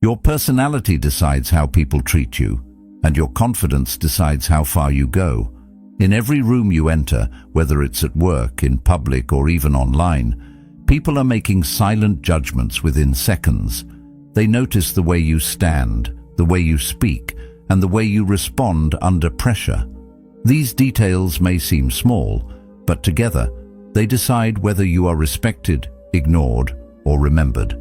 Your personality decides how people treat you, and your confidence decides how far you go. In every room you enter, whether it's at work, in public, or even online, people are making silent judgments within seconds. They notice the way you stand, the way you speak, and the way you respond under pressure. These details may seem small, but together, they decide whether you are respected, ignored, or remembered.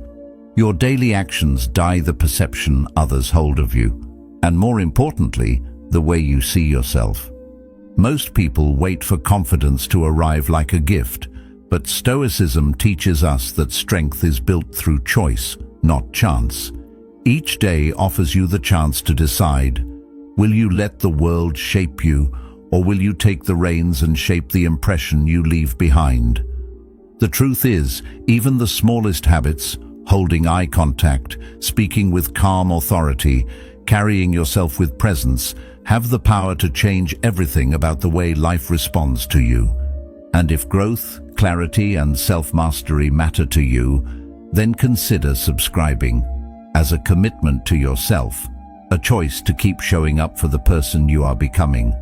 Your daily actions dye the perception others hold of you, and more importantly, the way you see yourself. Most people wait for confidence to arrive like a gift, but Stoicism teaches us that strength is built through choice, not chance. Each day offers you the chance to decide, will you let the world shape you, or will you take the reins and shape the impression you leave behind? The truth is, even the smallest habits, holding eye contact, speaking with calm authority, carrying yourself with presence, have the power to change everything about the way life responds to you. And if growth, clarity, and self-mastery matter to you, then consider subscribing as a commitment to yourself, a choice to keep showing up for the person you are becoming.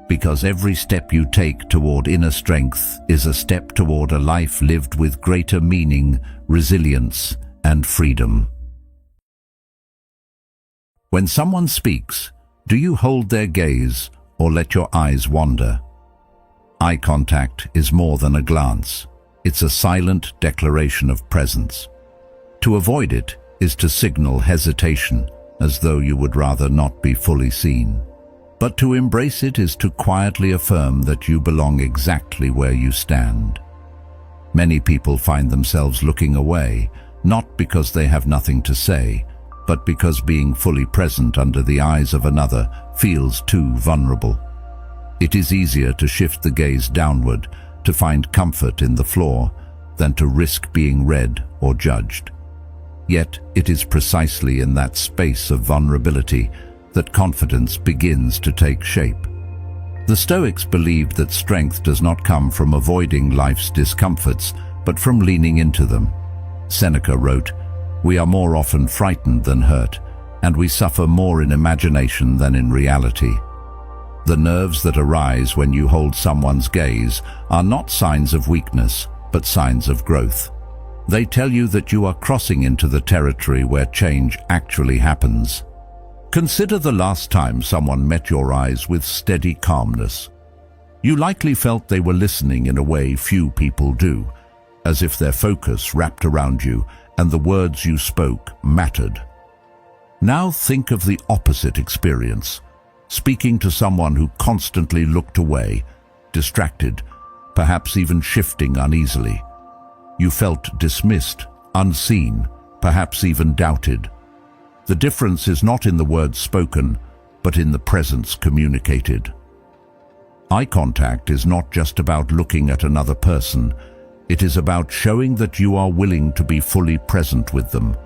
Because every step you take toward inner strength is a step toward a life lived with greater meaning, resilience, and freedom. When someone speaks, do you hold their gaze or let your eyes wander? Eye contact is more than a glance. It's a silent declaration of presence. To avoid it is to signal hesitation, as though you would rather not be fully seen. But to embrace it is to quietly affirm that you belong exactly where you stand. Many people find themselves looking away, not because they have nothing to say, but because being fully present under the eyes of another feels too vulnerable. It is easier to shift the gaze downward, to find comfort in the floor, than to risk being read or judged. Yet it is precisely in that space of vulnerability that confidence begins to take shape. The Stoics believed that strength does not come from avoiding life's discomforts, but from leaning into them. Seneca wrote, "We are more often frightened than hurt, and we suffer more in imagination than in reality." The nerves that arise when you hold someone's gaze are not signs of weakness, but signs of growth. They tell you that you are crossing into the territory where change actually happens. Consider the last time someone met your eyes with steady calmness. You likely felt they were listening in a way few people do, as if their focus wrapped around you and the words you spoke mattered. Now think of the opposite experience, speaking to someone who constantly looked away, distracted, perhaps even shifting uneasily. You felt dismissed, unseen, perhaps even doubted. The difference is not in the words spoken, but in the presence communicated. Eye contact is not just about looking at another person. It is about showing that you are willing to be fully present with them.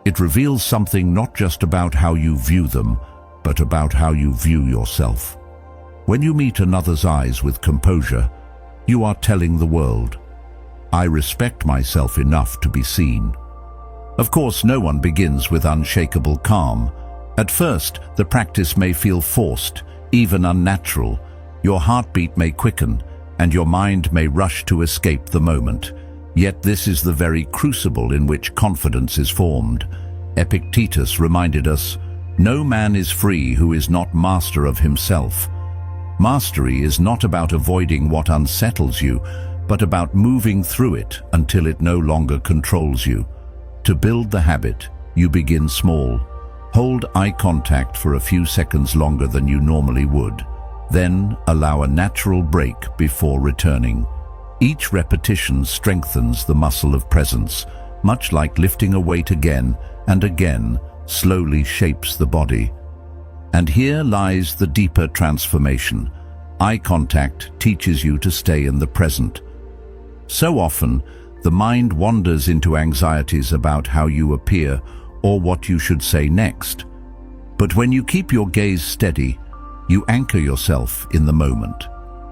It reveals something not just about how you view them, but about how you view yourself. When you meet another's eyes with composure, you are telling the world, "I respect myself enough to be seen." Of course, no one begins with unshakable calm. At first, the practice may feel forced, even unnatural. Your heartbeat may quicken, and your mind may rush to escape the moment. Yet this is the very crucible in which confidence is formed. Epictetus reminded us, "No man is free who is not master of himself." Mastery is not about avoiding what unsettles you, but about moving through it until it no longer controls you. To build the habit, you begin small. Hold eye contact for a few seconds longer than you normally would. Then allow a natural break before returning. Each repetition strengthens the muscle of presence, much like lifting a weight again and again slowly shapes the body. And here lies the deeper transformation. Eye contact teaches you to stay in the present. So often, the mind wanders into anxieties about how you appear or what you should say next. But when you keep your gaze steady, you anchor yourself in the moment.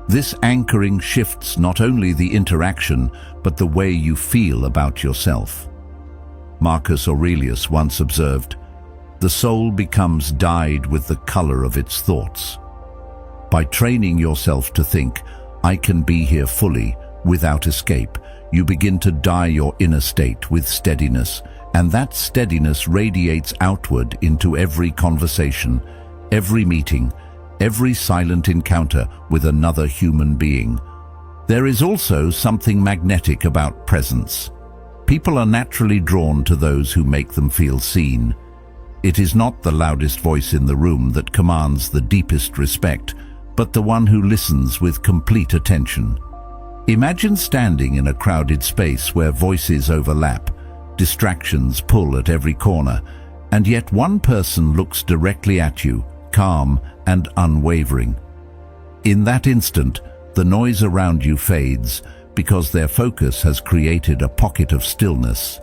This anchoring shifts not only the interaction, but the way you feel about yourself. Marcus Aurelius once observed, "The soul becomes dyed with the color of its thoughts." By training yourself to think, "I can be here fully, without escape," you begin to dye your inner state with steadiness, and that steadiness radiates outward into every conversation, every meeting, every silent encounter with another human being. There is also something magnetic about presence. People are naturally drawn to those who make them feel seen. It is not the loudest voice in the room that commands the deepest respect, but the one who listens with complete attention. Imagine standing in a crowded space where voices overlap, distractions pull at every corner, and yet one person looks directly at you, calm and unwavering. In that instant, the noise around you fades because their focus has created a pocket of stillness.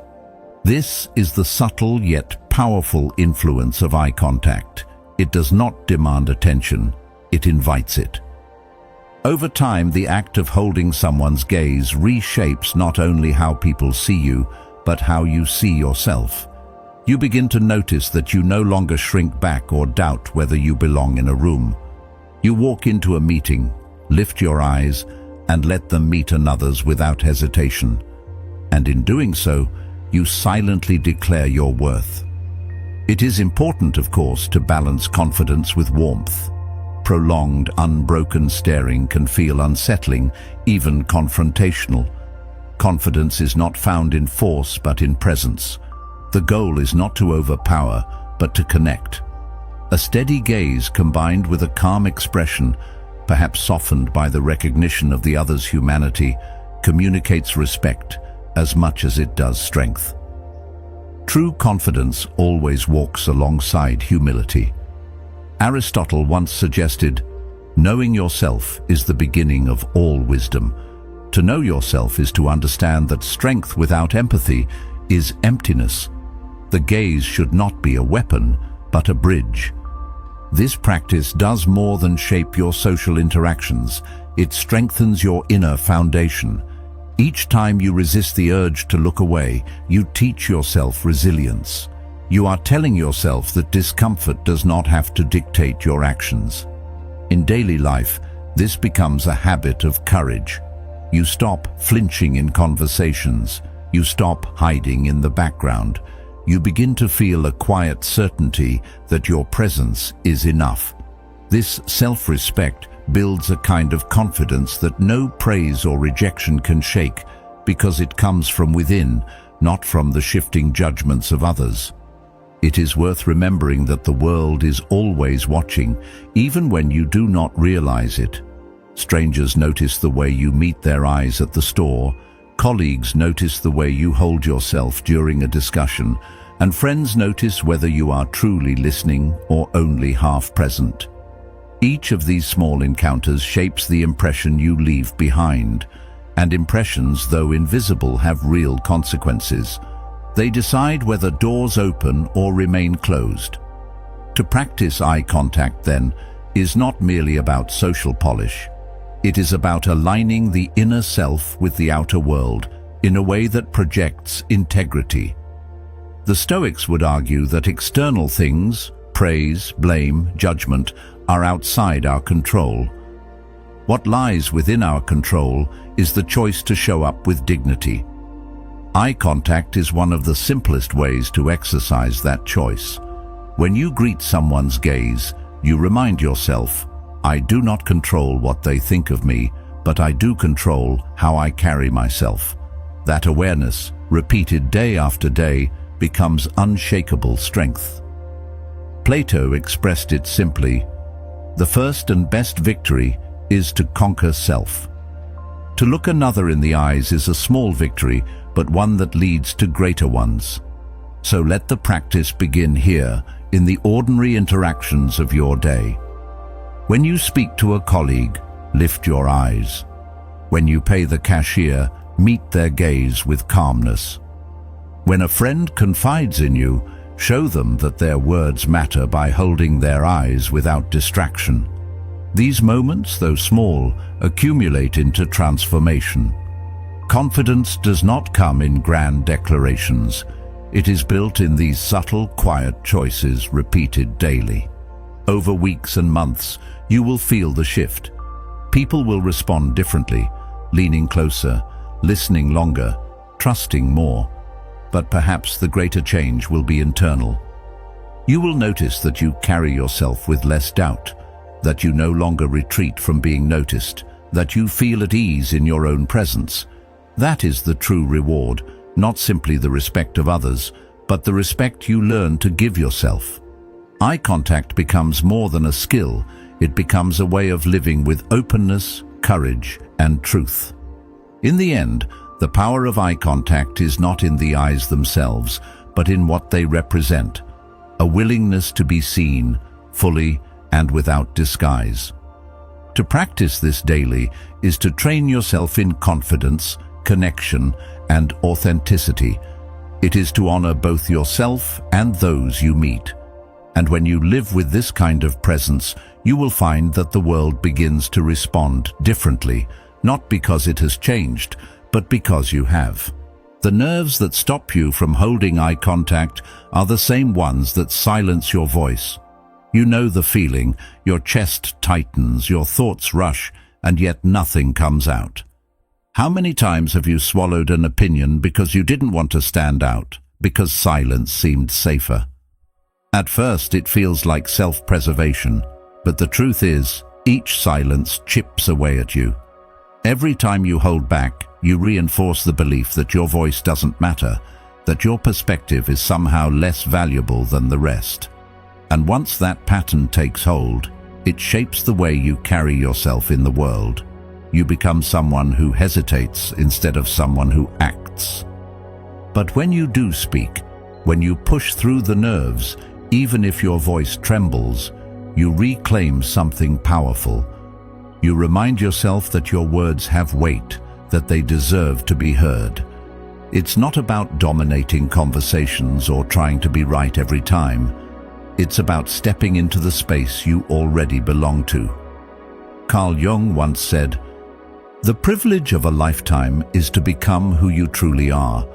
This is the subtle yet powerful influence of eye contact. It does not demand attention, it invites it. Over time, the act of holding someone's gaze reshapes not only how people see you, but how you see yourself. You begin to notice that you no longer shrink back or doubt whether you belong in a room. You walk into a meeting, lift your eyes, and let them meet another's without hesitation. And in doing so, you silently declare your worth. It is important, of course, to balance confidence with warmth. Prolonged, unbroken staring can feel unsettling, even confrontational. Confidence is not found in force, but in presence. The goal is not to overpower, but to connect. A steady gaze combined with a calm expression, perhaps softened by the recognition of the other's humanity, communicates respect as much as it does strength. True confidence always walks alongside humility. Aristotle once suggested, "Knowing yourself is the beginning of all wisdom." To know yourself is to understand that strength without empathy is emptiness. The gaze should not be a weapon, but a bridge. This practice does more than shape your social interactions. It strengthens your inner foundation. Each time you resist the urge to look away, you teach yourself resilience. You are telling yourself that discomfort does not have to dictate your actions. In daily life, this becomes a habit of courage. You stop flinching in conversations. You stop hiding in the background. You begin to feel a quiet certainty that your presence is enough. This self-respect builds a kind of confidence that no praise or rejection can shake, because it comes from within, not from the shifting judgments of others. It is worth remembering that the world is always watching, even when you do not realize it. Strangers notice the way you meet their eyes at the store, colleagues notice the way you hold yourself during a discussion, and friends notice whether you are truly listening or only half present. Each of these small encounters shapes the impression you leave behind, and impressions, though invisible, have real consequences. They decide whether doors open or remain closed. To practice eye contact, then, is not merely about social polish. It is about aligning the inner self with the outer world in a way that projects integrity. The Stoics would argue that external things, praise, blame, judgment, are outside our control. What lies within our control is the choice to show up with dignity. Eye contact is one of the simplest ways to exercise that choice. When you greet someone's gaze, you remind yourself, "I do not control what they think of me, but I do control how I carry myself." That awareness, repeated day after day, becomes unshakable strength. Plato expressed it simply, "The first and best victory is to conquer self." To look another in the eyes is a small victory, but one that leads to greater ones. So let the practice begin here, in the ordinary interactions of your day. When you speak to a colleague, lift your eyes. When you pay the cashier, meet their gaze with calmness. When a friend confides in you, show them that their words matter by holding their eyes without distraction. These moments, though small, accumulate into transformation. Confidence does not come in grand declarations. It is built in these subtle, quiet choices repeated daily. Over weeks and months, you will feel the shift. People will respond differently, leaning closer, listening longer, trusting more. But perhaps the greater change will be internal. You will notice that you carry yourself with less doubt, that you no longer retreat from being noticed, that you feel at ease in your own presence. That is the true reward, not simply the respect of others, but the respect you learn to give yourself. Eye contact becomes more than a skill. It becomes a way of living with openness, courage, and truth. In the end, the power of eye contact is not in the eyes themselves, but in what they represent: a willingness to be seen, fully and without disguise. To practice this daily is to train yourself in confidence, connection, and authenticity. It is to honor both yourself and those you meet. And when you live with this kind of presence, you will find that the world begins to respond differently, not because it has changed, but because you have. The nerves that stop you from holding eye contact are the same ones that silence your voice. You know the feeling, your chest tightens, your thoughts rush, and yet nothing comes out. How many times have you swallowed an opinion because you didn't want to stand out, because silence seemed safer? At first it feels like self-preservation, but the truth is, each silence chips away at you. Every time you hold back, you reinforce the belief that your voice doesn't matter, that your perspective is somehow less valuable than the rest. And once that pattern takes hold, it shapes the way you carry yourself in the world. You become someone who hesitates instead of someone who acts. But when you do speak, when you push through the nerves, even if your voice trembles, you reclaim something powerful. You remind yourself that your words have weight, that they deserve to be heard. It's not about dominating conversations or trying to be right every time. It's about stepping into the space you already belong to. Carl Jung once said, "The privilege of a lifetime is to become who you truly are,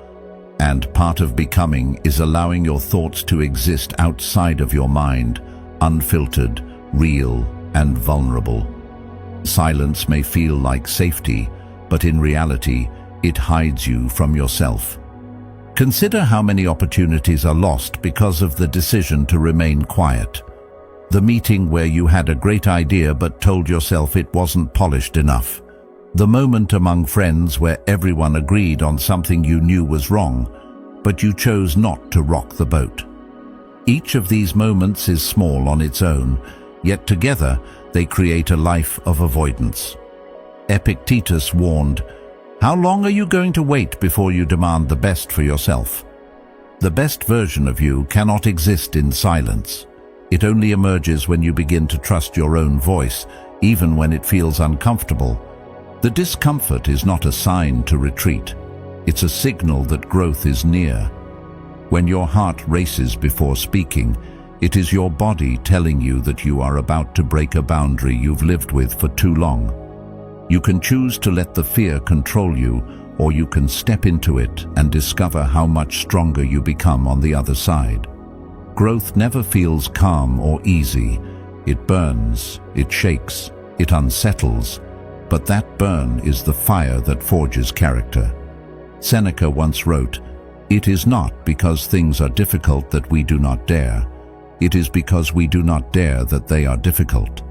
and part of becoming is allowing your thoughts to exist outside of your mind, unfiltered, real, and vulnerable." Silence may feel like safety, but in reality, it hides you from yourself. Consider how many opportunities are lost because of the decision to remain quiet. The meeting where you had a great idea but told yourself it wasn't polished enough. The moment among friends where everyone agreed on something you knew was wrong, but you chose not to rock the boat. Each of these moments is small on its own, yet together they create a life of avoidance. Epictetus warned, "How long are you going to wait before you demand the best for yourself?" The best version of you cannot exist in silence. It only emerges when you begin to trust your own voice, even when it feels uncomfortable. The discomfort is not a sign to retreat. It's a signal that growth is near. When your heart races before speaking, it is your body telling you that you are about to break a boundary you've lived with for too long. You can choose to let the fear control you, or you can step into it and discover how much stronger you become on the other side. Growth never feels calm or easy. It burns, it shakes, it unsettles, but that burn is the fire that forges character. Seneca once wrote, "It is not because things are difficult that we do not dare. It is because we do not dare that they are difficult."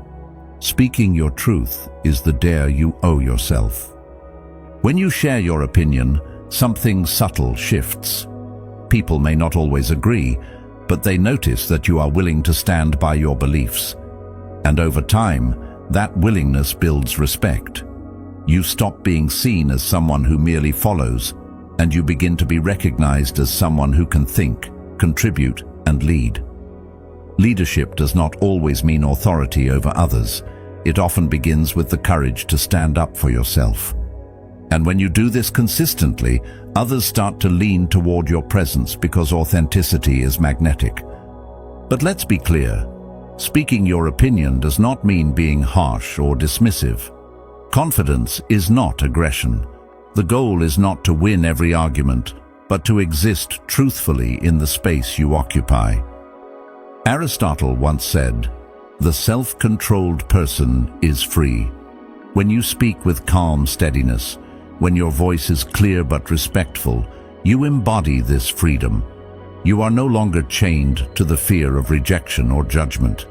Speaking your truth is the dare you owe yourself. When you share your opinion, something subtle shifts. People may not always agree, but they notice that you are willing to stand by your beliefs. And over time, that willingness builds respect. You stop being seen as someone who merely follows, and you begin to be recognized as someone who can think, contribute, and lead. Leadership does not always mean authority over others. It often begins with the courage to stand up for yourself. And when you do this consistently, others start to lean toward your presence because authenticity is magnetic. But let's be clear, speaking your opinion does not mean being harsh or dismissive. Confidence is not aggression. The goal is not to win every argument, but to exist truthfully in the space you occupy. Aristotle once said, "The self-controlled person is free." When you speak with calm steadiness, when your voice is clear but respectful, you embody this freedom. You are no longer chained to the fear of rejection or judgment.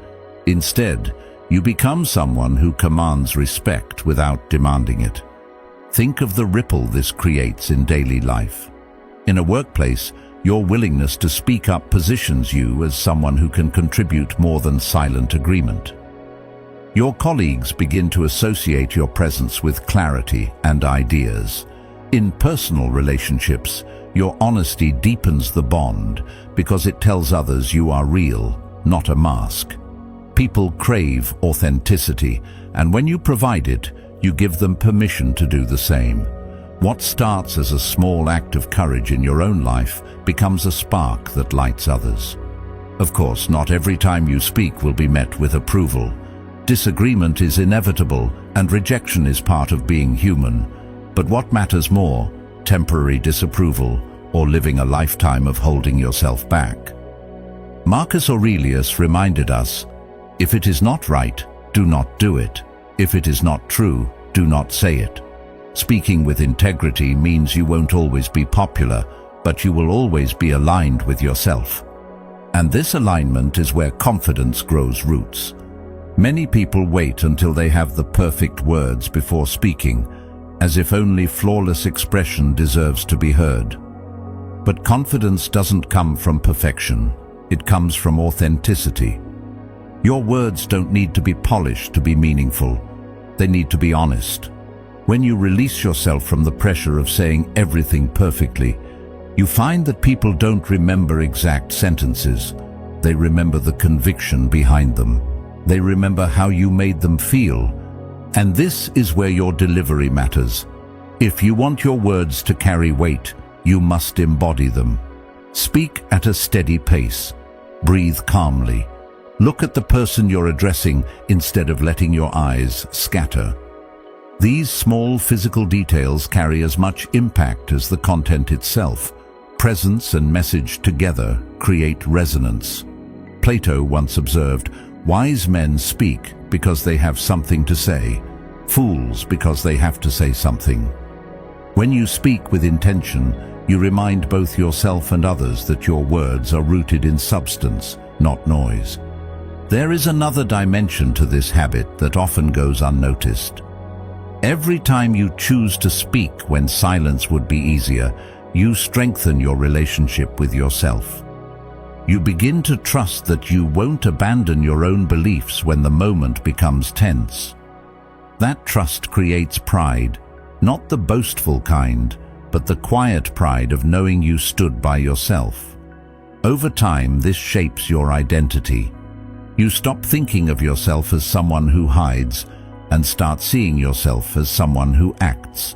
Instead, you become someone who commands respect without demanding it. Think of the ripple this creates in daily life. In a workplace, your willingness to speak up positions you as someone who can contribute more than silent agreement. Your colleagues begin to associate your presence with clarity and ideas. In personal relationships, your honesty deepens the bond because it tells others you are real, not a mask. People crave authenticity, and when you provide it, you give them permission to do the same. What starts as a small act of courage in your own life becomes a spark that lights others. Of course, not every time you speak will be met with approval. Disagreement is inevitable, and rejection is part of being human. But what matters more, temporary disapproval or living a lifetime of holding yourself back? Marcus Aurelius reminded us, "If it is not right, do not do it. If it is not true, do not say it." Speaking with integrity means you won't always be popular, but you will always be aligned with yourself. And this alignment is where confidence grows roots. Many people wait until they have the perfect words before speaking, as if only flawless expression deserves to be heard. But confidence doesn't come from perfection. It comes from authenticity. Your words don't need to be polished to be meaningful. They need to be honest. When you release yourself from the pressure of saying everything perfectly, you find that people don't remember exact sentences. They remember the conviction behind them. They remember how you made them feel. And this is where your delivery matters. If you want your words to carry weight, you must embody them. Speak at a steady pace. Breathe calmly. Look at the person you're addressing instead of letting your eyes scatter. These small physical details carry as much impact as the content itself. Presence and message together create resonance. Plato once observed, "Wise men speak because they have something to say, fools because they have to say something." When you speak with intention, you remind both yourself and others that your words are rooted in substance, not noise. There is another dimension to this habit that often goes unnoticed. Every time you choose to speak when silence would be easier, you strengthen your relationship with yourself. You begin to trust that you won't abandon your own beliefs when the moment becomes tense. That trust creates pride, not the boastful kind, but the quiet pride of knowing you stood by yourself. Over time, this shapes your identity. You stop thinking of yourself as someone who hides and start seeing yourself as someone who acts.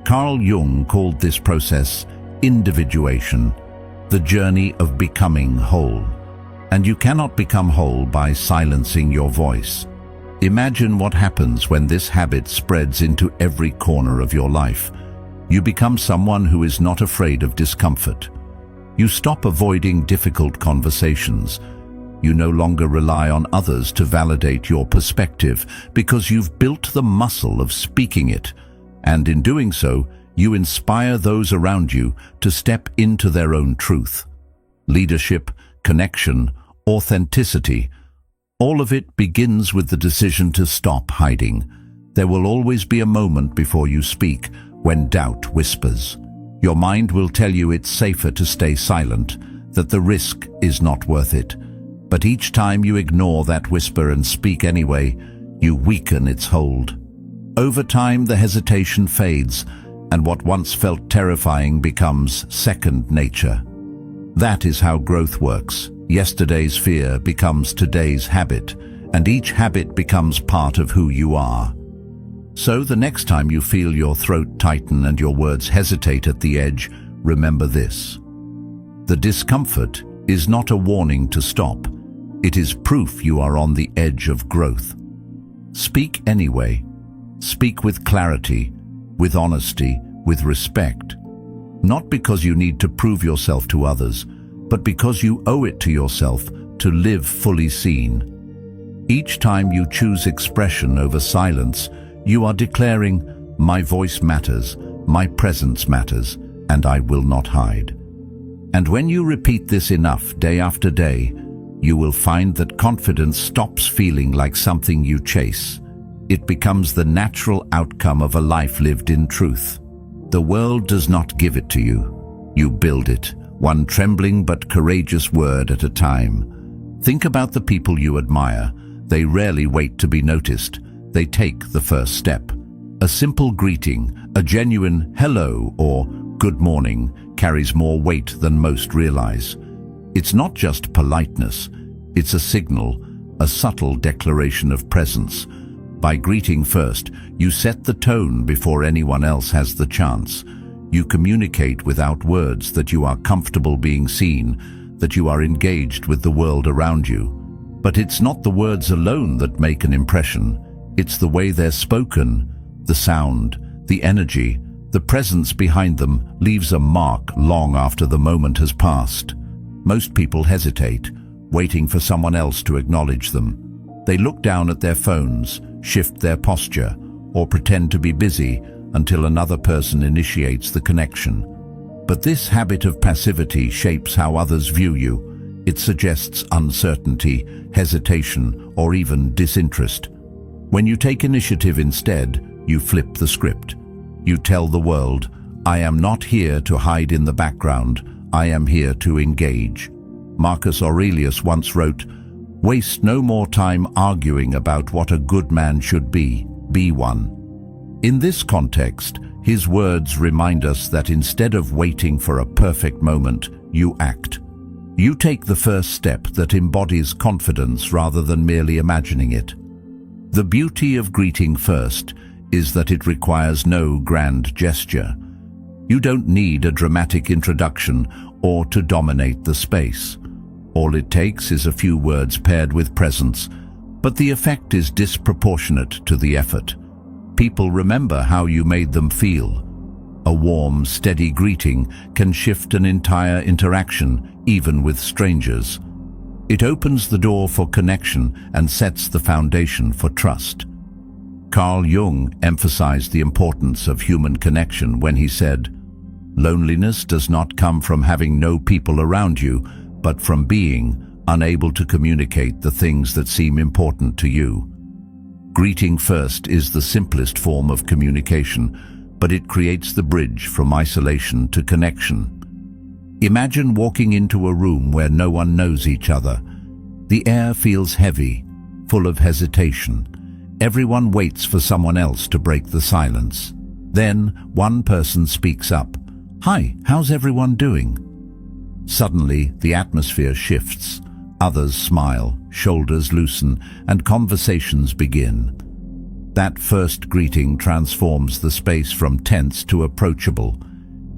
Carl Jung called this process individuation, the journey of becoming whole. And you cannot become whole by silencing your voice. Imagine what happens when this habit spreads into every corner of your life. You become someone who is not afraid of discomfort. You stop avoiding difficult conversations. You no longer rely on others to validate your perspective because you've built the muscle of speaking it. And in doing so, you inspire those around you to step into their own truth. Leadership, connection, authenticity, all of it begins with the decision to stop hiding. There will always be a moment before you speak when doubt whispers. Your mind will tell you it's safer to stay silent, that the risk is not worth it. But each time you ignore that whisper and speak anyway, you weaken its hold. Over time, the hesitation fades, and what once felt terrifying becomes second nature. That is how growth works. Yesterday's fear becomes today's habit, and each habit becomes part of who you are. So the next time you feel your throat tighten and your words hesitate at the edge, remember this. The discomfort is not a warning to stop. It is proof you are on the edge of growth. Speak anyway. Speak with clarity, with honesty, with respect. not because you need to prove yourself to others, but because you owe it to yourself to live fully seen. Each time you choose expression over silence, you are declaring, "My voice matters, my presence matters, and I will not hide." And when you repeat this enough day after day, you will find that confidence stops feeling like something you chase. It becomes the natural outcome of a life lived in truth. The world does not give it to you. You build it, one trembling but courageous word at a time. Think about the people you admire. They rarely wait to be noticed. They take the first step. A simple greeting, a genuine hello or good morning, carries more weight than most realize. It's not just politeness, it's a signal, a subtle declaration of presence. By greeting first, you set the tone before anyone else has the chance. You communicate without words that you are comfortable being seen, that you are engaged with the world around you. But it's not the words alone that make an impression. It's the way they're spoken, the sound, the energy, the presence behind them leaves a mark long after the moment has passed. Most people hesitate, waiting for someone else to acknowledge them. They look down at their phones, shift their posture, or pretend to be busy until another person initiates the connection. But this habit of passivity shapes how others view you. It suggests uncertainty, hesitation, or even disinterest. When you take initiative instead, you flip the script. You tell the world, "I am not here to hide in the background, I am here to engage." Marcus Aurelius once wrote, "Waste no more time arguing about what a good man should be one." In this context, his words remind us that instead of waiting for a perfect moment, you act. You take the first step that embodies confidence rather than merely imagining it. The beauty of greeting first is that it requires no grand gesture. You don't need a dramatic introduction or to dominate the space. All it takes is a few words paired with presence, but the effect is disproportionate to the effort. People remember how you made them feel. A warm, steady greeting can shift an entire interaction, even with strangers. It opens the door for connection and sets the foundation for trust. Carl Jung emphasized the importance of human connection when he said, "Loneliness does not come from having no people around you, but from being unable to communicate the things that seem important to you." Greeting first is the simplest form of communication, but it creates the bridge from isolation to connection. Imagine walking into a room where no one knows each other. The air feels heavy, full of hesitation. Everyone waits for someone else to break the silence. Then one person speaks up, "Hi, how's everyone doing?" Suddenly, the atmosphere shifts. Others smile, shoulders loosen, and conversations begin. That first greeting transforms the space from tense to approachable.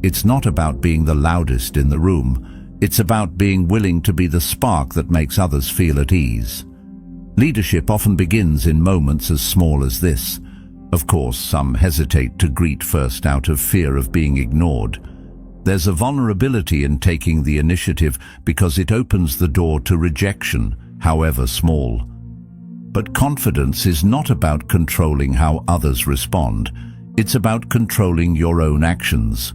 It's not about being the loudest in the room. It's about being willing to be the spark that makes others feel at ease. Leadership often begins in moments as small as this. Of course, some hesitate to greet first out of fear of being ignored. There's a vulnerability in taking the initiative because it opens the door to rejection, however small. But confidence is not about controlling how others respond. It's about controlling your own actions.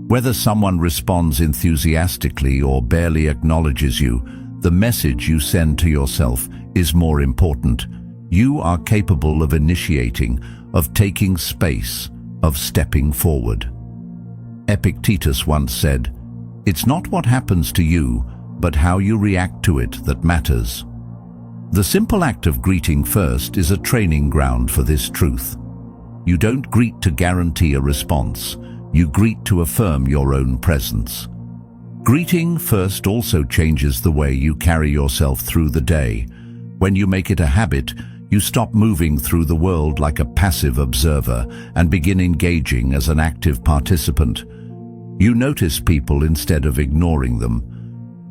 Whether someone responds enthusiastically or barely acknowledges you, the message you send to yourself is more important. You are capable of initiating, of taking space, of stepping forward. Epictetus once said, "It's not what happens to you, but how you react to it that matters." The simple act of greeting first is a training ground for this truth. You don't greet to guarantee a response. You greet to affirm your own presence. Greeting first also changes the way you carry yourself through the day. When you make it a habit, you stop moving through the world like a passive observer and begin engaging as an active participant. You notice people instead of ignoring them.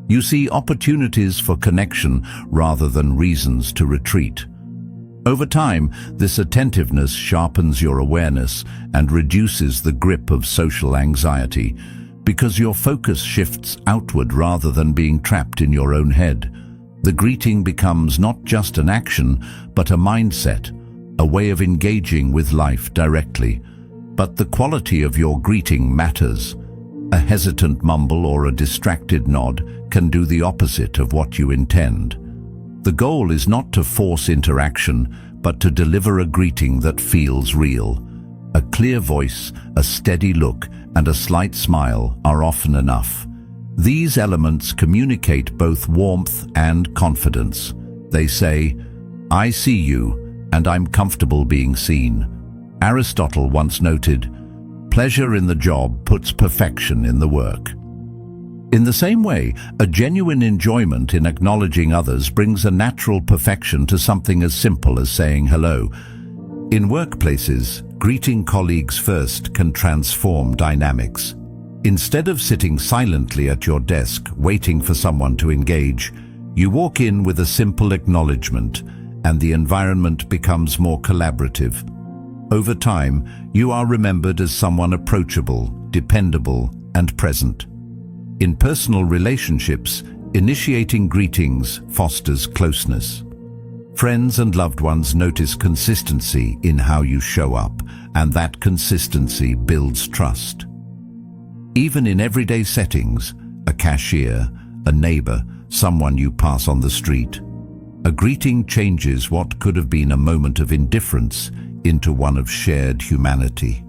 You see opportunities for connection rather than reasons to retreat. Over time, this attentiveness sharpens your awareness and reduces the grip of social anxiety, because your focus shifts outward rather than being trapped in your own head. The greeting becomes not just an action, but a mindset, a way of engaging with life directly. But the quality of your greeting matters. A hesitant mumble or a distracted nod can do the opposite of what you intend. The goal is not to force interaction, but to deliver a greeting that feels real. A clear voice, a steady look, and a slight smile are often enough. These elements communicate both warmth and confidence. They say, "I see you, and I'm comfortable being seen." Aristotle once noted, "Pleasure in the job puts perfection in the work." In the same way, a genuine enjoyment in acknowledging others brings a natural perfection to something as simple as saying hello. In workplaces, greeting colleagues first can transform dynamics. Instead of sitting silently at your desk waiting for someone to engage, you walk in with a simple acknowledgement, and the environment becomes more collaborative. Over time, you are remembered as someone approachable, dependable, and present. In personal relationships, initiating greetings fosters closeness. Friends and loved ones notice consistency in how you show up, and that consistency builds trust. Even in everyday settings, a cashier, a neighbor, someone you pass on the street, a greeting changes what could have been a moment of indifference into one of shared humanity.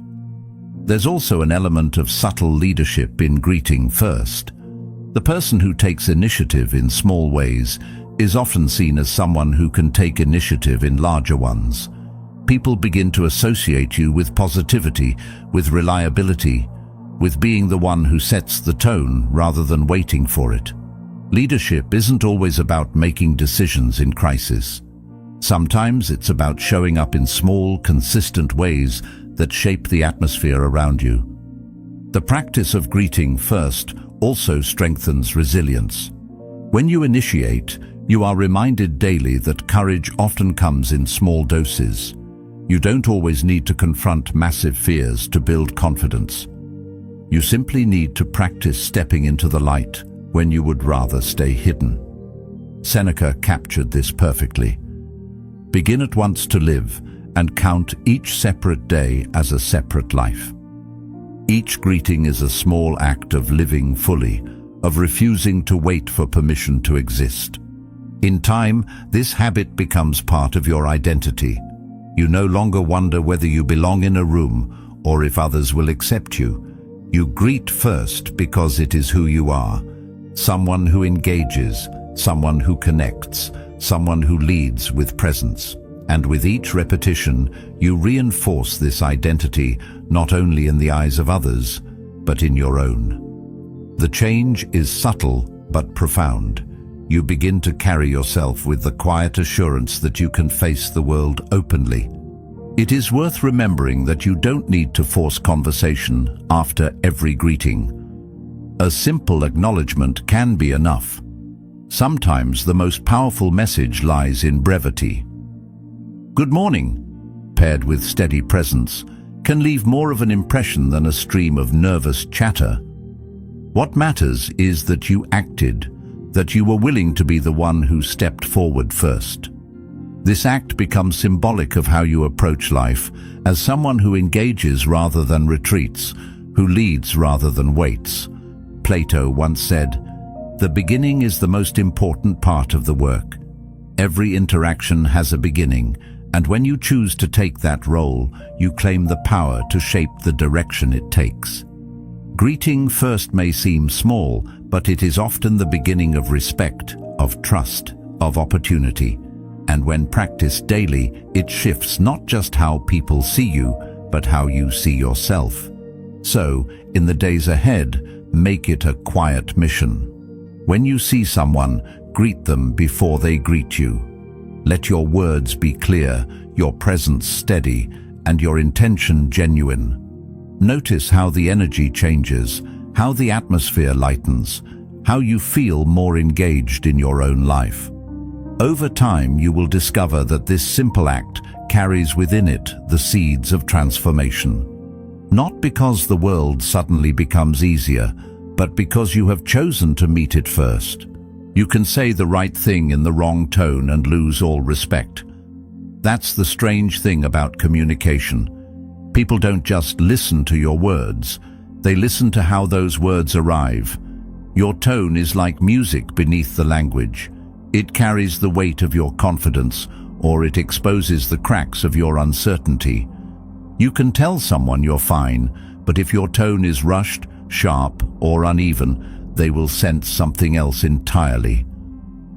There's also an element of subtle leadership in greeting first. The person who takes initiative in small ways is often seen as someone who can take initiative in larger ones. People begin to associate you with positivity, with reliability, with being the one who sets the tone rather than waiting for it. Leadership isn't always about making decisions in crisis. Sometimes it's about showing up in small, consistent ways that shape the atmosphere around you. The practice of greeting first also strengthens resilience. When you initiate, you are reminded daily that courage often comes in small doses. You don't always need to confront massive fears to build confidence. You simply need to practice stepping into the light when you would rather stay hidden. Seneca captured this perfectly. Begin at once to live, and count each separate day as a separate life. Each greeting is a small act of living fully, of refusing to wait for permission to exist. In time, this habit becomes part of your identity. You no longer wonder whether you belong in a room or if others will accept you. You greet first because it is who you are. Someone who engages, someone who connects, someone who leads with presence. And with each repetition, you reinforce this identity not only in the eyes of others, but in your own. The change is subtle but profound. You begin to carry yourself with the quiet assurance that you can face the world openly. It is worth remembering that you don't need to force conversation after every greeting. A simple acknowledgement can be enough. Sometimes the most powerful message lies in brevity. "Good morning," paired with steady presence, can leave more of an impression than a stream of nervous chatter. What matters is that you acted, that you were willing to be the one who stepped forward first. This act becomes symbolic of how you approach life, as someone who engages rather than retreats, who leads rather than waits. Plato once said, "The beginning is the most important part of the work." Every interaction has a beginning, and when you choose to take that role, you claim the power to shape the direction it takes. Greeting first may seem small, but it is often the beginning of respect, of trust, of opportunity. And when practiced daily, it shifts not just how people see you, but how you see yourself. So, in the days ahead, make it a quiet mission. When you see someone, greet them before they greet you. Let your words be clear, your presence steady, and your intention genuine. Notice how the energy changes, how the atmosphere lightens, how you feel more engaged in your own life. Over time, you will discover that this simple act carries within it the seeds of transformation. Not because the world suddenly becomes easier, but because you have chosen to meet it first. You can say the right thing in the wrong tone and lose all respect. That's the strange thing about communication. People don't just listen to your words, they listen to how those words arrive. Your tone is like music beneath the language. It carries the weight of your confidence, or it exposes the cracks of your uncertainty. You can tell someone you're fine, but if your tone is rushed, sharp, or uneven, they will sense something else entirely.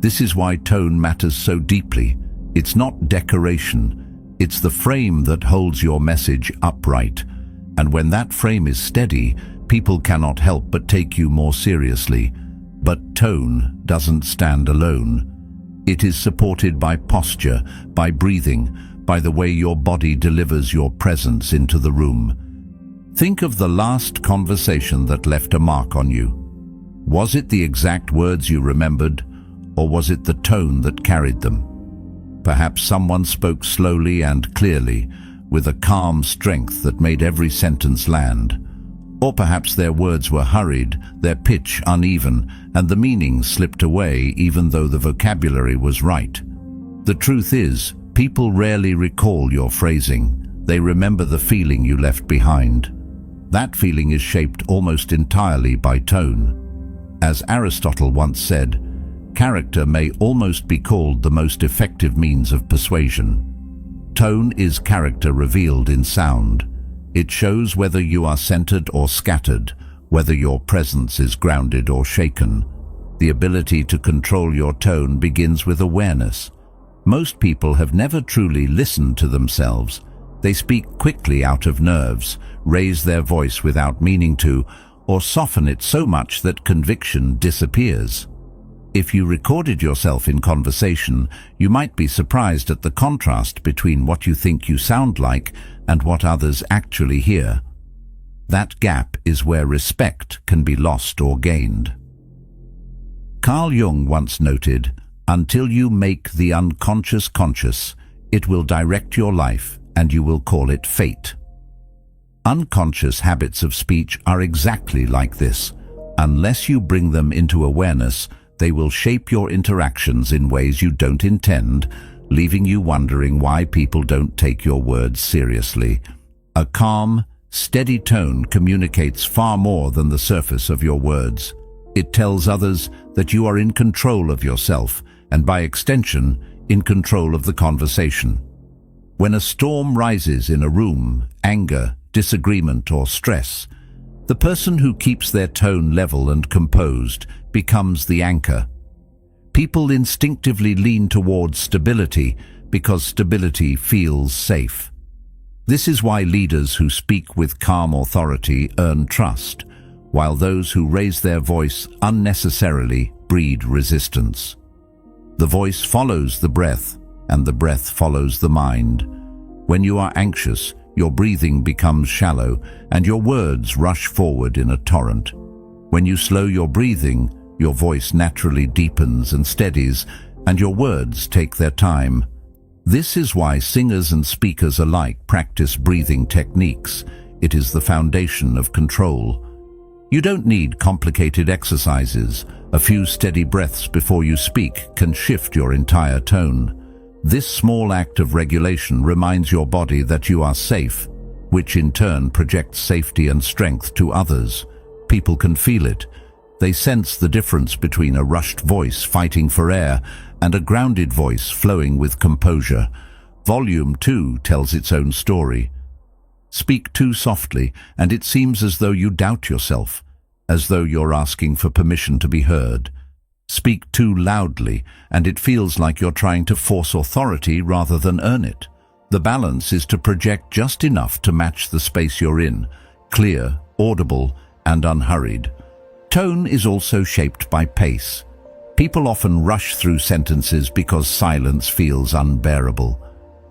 This is why tone matters so deeply. It's not decoration, it's the frame that holds your message upright. And when that frame is steady, people cannot help but take you more seriously. But tone doesn't stand alone. It is supported by posture, by breathing, by the way your body delivers your presence into the room. Think of the last conversation that left a mark on you. Was it the exact words you remembered, or was it the tone that carried them? Perhaps someone spoke slowly and clearly, with a calm strength that made every sentence land. Or perhaps their words were hurried, their pitch uneven, and the meaning slipped away even though the vocabulary was right. The truth is, people rarely recall your phrasing. They remember the feeling you left behind. That feeling is shaped almost entirely by tone. As Aristotle once said, character may almost be called the most effective means of persuasion. Tone is character revealed in sound. It shows whether you are centered or scattered, whether your presence is grounded or shaken. The ability to control your tone begins with awareness. Most people have never truly listened to themselves. They speak quickly out of nerves, raise their voice without meaning to, or soften it so much that conviction disappears. If you recorded yourself in conversation, you might be surprised at the contrast between what you think you sound like and what others actually hear. That gap is where respect can be lost or gained. Carl Jung once noted, "Until you make the unconscious conscious, it will direct your life and you will call it fate." Unconscious habits of speech are exactly like this. Unless you bring them into awareness, they will shape your interactions in ways you don't intend, leaving you wondering why people don't take your words seriously. A calm, steady tone communicates far more than the surface of your words. It tells others that you are in control of yourself and, by extension, in control of the conversation. When a storm rises in a room, anger, disagreement, or stress, the person who keeps their tone level and composed becomes the anchor. People instinctively lean towards stability because stability feels safe. This is why leaders who speak with calm authority earn trust, while those who raise their voice unnecessarily breed resistance. The voice follows the breath, and the breath follows the mind. When you are anxious, your breathing becomes shallow, and your words rush forward in a torrent. When you slow your breathing, your voice naturally deepens and steadies, and your words take their time. This is why singers and speakers alike practice breathing techniques. It is the foundation of control. You don't need complicated exercises. A few steady breaths before you speak can shift your entire tone. This small act of regulation reminds your body that you are safe, which in turn projects safety and strength to others. People can feel it. They sense the difference between a rushed voice fighting for air and a grounded voice flowing with composure. Volume 2 tells its own story. Speak too softly, and it seems as though you doubt yourself, as though you're asking for permission to be heard. Speak too loudly, and it feels like you're trying to force authority rather than earn it. The balance is to project just enough to match the space you're in, clear, audible, and unhurried. Tone is also shaped by pace. People often rush through sentences because silence feels unbearable.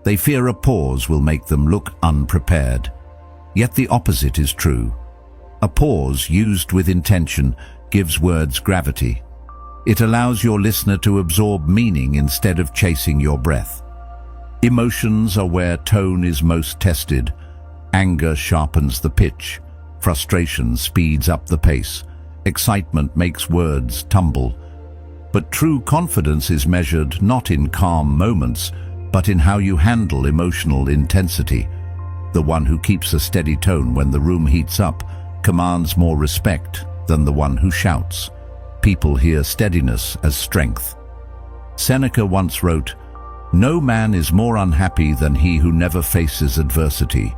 They fear a pause will make them look unprepared. Yet the opposite is true. A pause used with intention gives words gravity. It allows your listener to absorb meaning instead of chasing your breath. Emotions are where tone is most tested. Anger sharpens the pitch. Frustration speeds up the pace. Excitement makes words tumble. But true confidence is measured not in calm moments, but in how you handle emotional intensity. The one who keeps a steady tone when the room heats up commands more respect than the one who shouts. People hear steadiness as strength. Seneca once wrote, "No man is more unhappy than he who never faces adversity,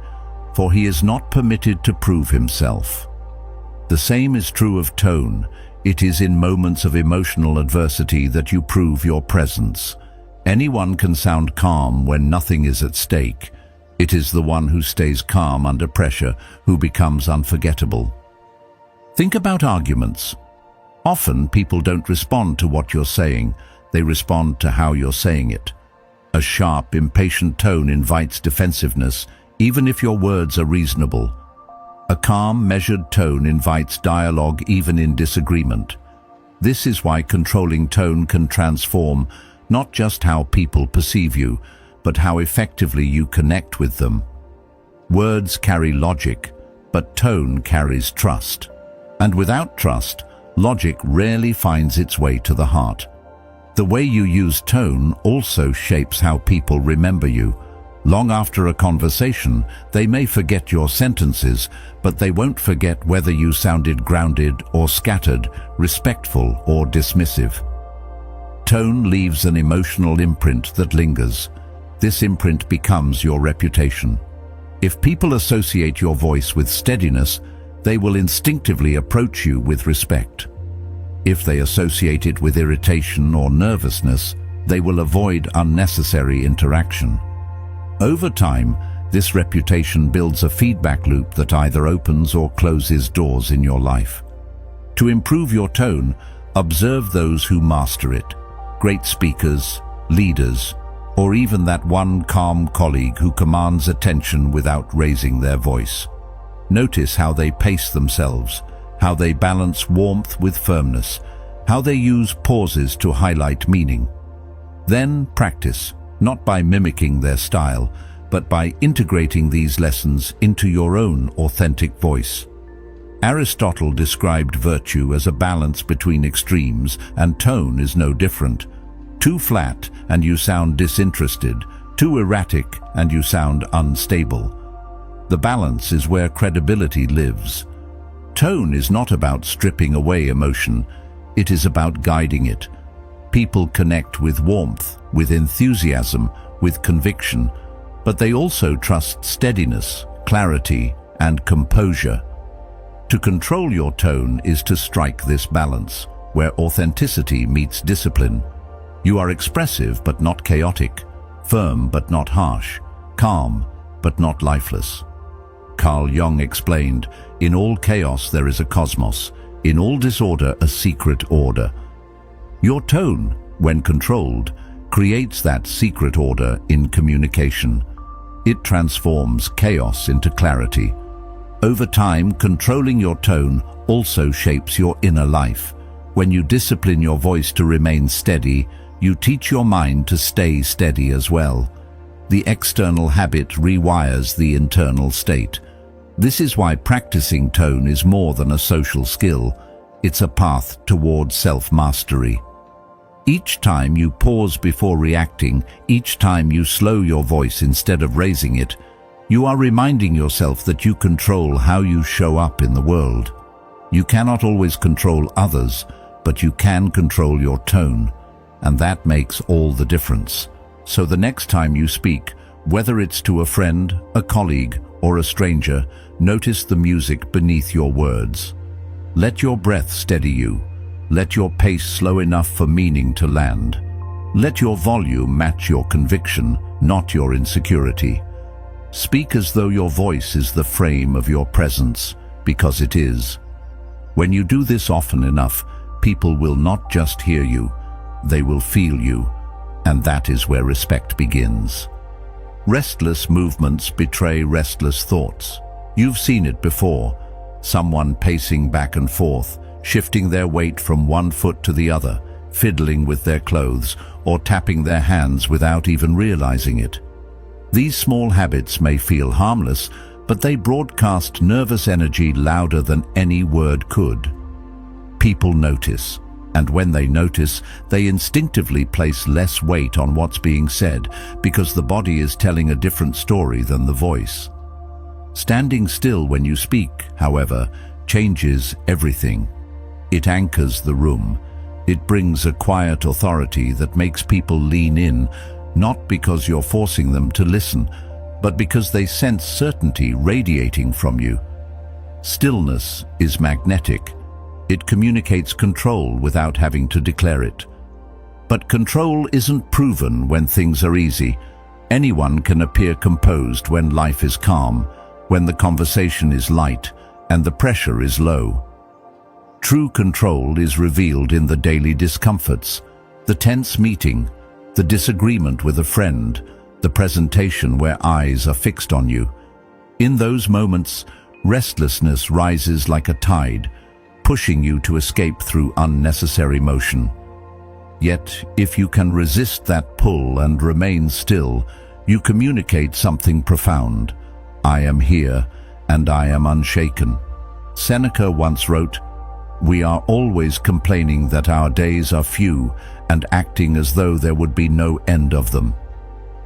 for he is not permitted to prove himself." The same is true of tone. It is in moments of emotional adversity that you prove your presence. Anyone can sound calm when nothing is at stake. It is the one who stays calm under pressure who becomes unforgettable. Think about arguments. Often people don't respond to what you're saying, they respond to how you're saying it. A sharp, impatient tone invites defensiveness, even if your words are reasonable. A calm, measured tone invites dialogue even in disagreement. This is why controlling tone can transform not just how people perceive you, but how effectively you connect with them. Words carry logic, but tone carries trust. And without trust, logic rarely finds its way to the heart. The way you use tone also shapes how people remember you. Long after a conversation, they may forget your sentences, but they won't forget whether you sounded grounded or scattered, respectful or dismissive. Tone leaves an emotional imprint that lingers. This imprint becomes your reputation. If people associate your voice with steadiness, they will instinctively approach you with respect. If they associate it with irritation or nervousness, they will avoid unnecessary interaction. Over time, this reputation builds a feedback loop that either opens or closes doors in your life. To improve your tone, observe those who master it. Great speakers, leaders, or even that one calm colleague who commands attention without raising their voice. Notice how they pace themselves, how they balance warmth with firmness, how they use pauses to highlight meaning. Then practice, not by mimicking their style, but by integrating these lessons into your own authentic voice. Aristotle described virtue as a balance between extremes, and tone is no different. Too flat and you sound disinterested, too erratic and you sound unstable. The balance is where credibility lives. Tone is not about stripping away emotion, it is about guiding it. People connect with warmth, with enthusiasm, with conviction, but they also trust steadiness, clarity, and composure. To control your tone is to strike this balance, where authenticity meets discipline. You are expressive but not chaotic, firm but not harsh, calm but not lifeless. Carl Jung explained, "In all chaos there is a cosmos, in all disorder a secret order." Your tone, when controlled, creates that secret order in communication. It transforms chaos into clarity. Over time, controlling your tone also shapes your inner life. When you discipline your voice to remain steady, you teach your mind to stay steady as well. The external habit rewires the internal state. This is why practicing tone is more than a social skill. It's a path towards self-mastery. Each time you pause before reacting, each time you slow your voice instead of raising it, you are reminding yourself that you control how you show up in the world. You cannot always control others, but you can control your tone, and that makes all the difference. So the next time you speak, whether it's to a friend, a colleague, or a stranger, notice the music beneath your words. Let your breath steady you. Let your pace slow enough for meaning to land. Let your volume match your conviction, not your insecurity. Speak as though your voice is the frame of your presence, because it is. When you do this often enough, people will not just hear you, they will feel you, and that is where respect begins. Restless movements betray restless thoughts. You've seen it before. Someone pacing back and forth, shifting their weight from one foot to the other, fiddling with their clothes, or tapping their hands without even realizing it. These small habits may feel harmless, but they broadcast nervous energy louder than any word could. People notice, and when they notice, they instinctively place less weight on what's being said because the body is telling a different story than the voice. Standing still when you speak, however, changes everything. It anchors the room. It brings a quiet authority that makes people lean in, not because you're forcing them to listen, but because they sense certainty radiating from you. Stillness is magnetic. It communicates control without having to declare it. But control isn't proven when things are easy. Anyone can appear composed when life is calm, when the conversation is light, and the pressure is low. True control is revealed in the daily discomforts, the tense meeting, the disagreement with a friend, the presentation where eyes are fixed on you. In those moments, restlessness rises like a tide, pushing you to escape through unnecessary motion. Yet, if you can resist that pull and remain still, you communicate something profound. I am here, and I am unshaken. Seneca once wrote, "We are always complaining that our days are few and acting as though there would be no end of them."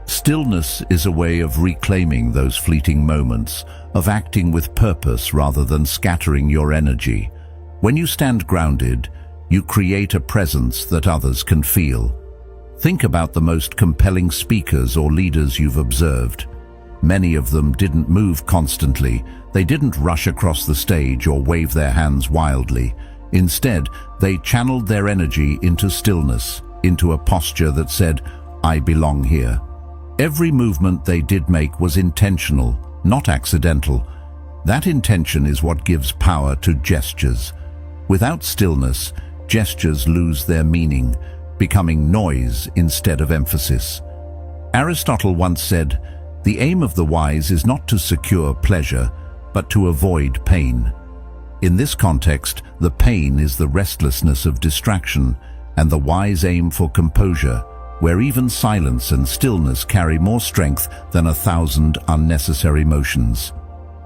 Stillness is a way of reclaiming those fleeting moments, of acting with purpose rather than scattering your energy. When you stand grounded, you create a presence that others can feel. Think about the most compelling speakers or leaders you've observed. Many of them didn't move constantly. They didn't rush across the stage or wave their hands wildly. Instead, they channeled their energy into stillness, into a posture that said, "I belong here." Every movement they did make was intentional, not accidental. That intention is what gives power to gestures. Without stillness, gestures lose their meaning, becoming noise instead of emphasis. Aristotle once said, "The aim of the wise is not to secure pleasure, but to avoid pain." In this context, the pain is the restlessness of distraction, and the wise aim for composure, where even silence and stillness carry more strength than 1,000 unnecessary motions.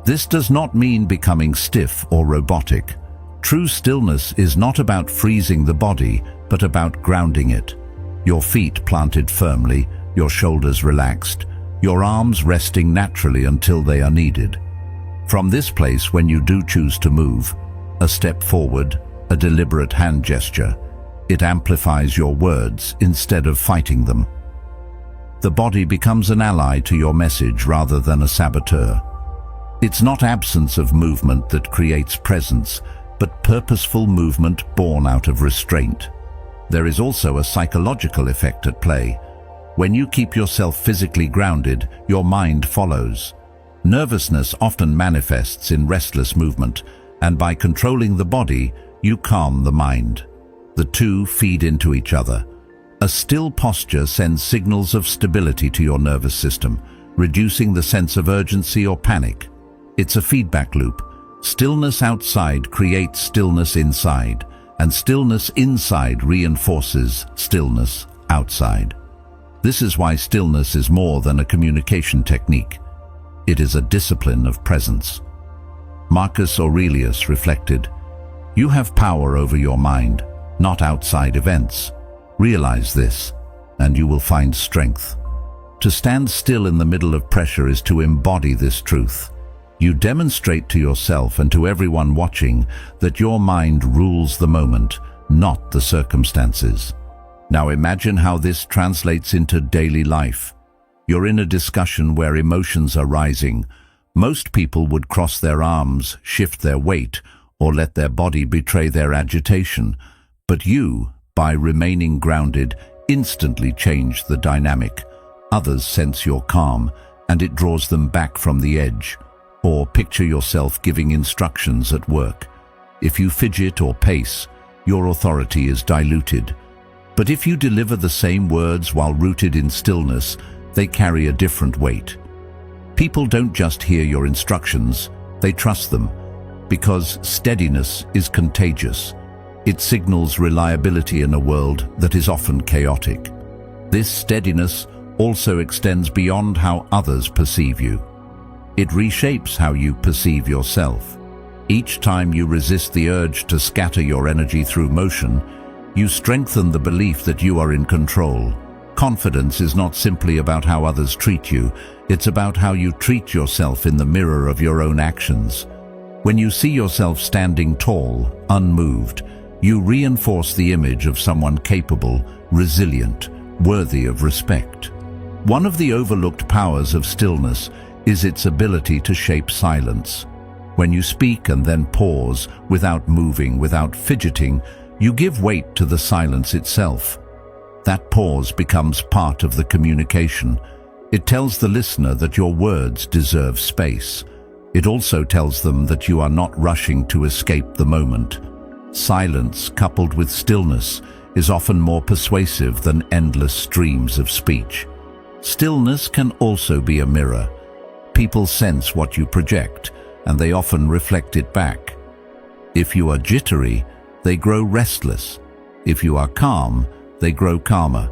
This does not mean becoming stiff or robotic. True stillness is not about freezing the body, but about grounding it. Your feet planted firmly, your shoulders relaxed, your arms resting naturally until they are needed. From this place, when you do choose to move, a step forward, a deliberate hand gesture, it amplifies your words instead of fighting them. The body becomes an ally to your message rather than a saboteur. It's not absence of movement that creates presence, but purposeful movement born out of restraint. There is also a psychological effect at play. When you keep yourself physically grounded, your mind follows. Nervousness often manifests in restless movement, and by controlling the body, you calm the mind. The two feed into each other. A still posture sends signals of stability to your nervous system, reducing the sense of urgency or panic. It's a feedback loop. Stillness outside creates stillness inside, and stillness inside reinforces stillness outside. This is why stillness is more than a communication technique. It is a discipline of presence. Marcus Aurelius reflected, "You have power over your mind, not outside events. Realize this, and you will find strength." To stand still in the middle of pressure is to embody this truth. You demonstrate to yourself and to everyone watching that your mind rules the moment, not the circumstances. Now imagine how this translates into daily life. You're in a discussion where emotions are rising. Most people would cross their arms, shift their weight, or let their body betray their agitation. But you, by remaining grounded, instantly change the dynamic. Others sense your calm, and it draws them back from the edge. Or picture yourself giving instructions at work. If you fidget or pace, your authority is diluted. But if you deliver the same words while rooted in stillness, they carry a different weight. People don't just hear your instructions, they trust them, because steadiness is contagious. It signals reliability in a world that is often chaotic. This steadiness also extends beyond how others perceive you. It reshapes how you perceive yourself. Each time you resist the urge to scatter your energy through motion, you strengthen the belief that you are in control. Confidence is not simply about how others treat you, it's about how you treat yourself in the mirror of your own actions. When you see yourself standing tall, unmoved, you reinforce the image of someone capable, resilient, worthy of respect. One of the overlooked powers of stillness is its ability to shape silence. When you speak and then pause, without moving, without fidgeting, you give weight to the silence itself. That pause becomes part of the communication. It tells the listener that your words deserve space. It also tells them that you are not rushing to escape the moment. Silence, coupled with stillness, is often more persuasive than endless streams of speech. Stillness can also be a mirror. People sense what you project, and they often reflect it back. If you are jittery, they grow restless. If you are calm, they grow calmer.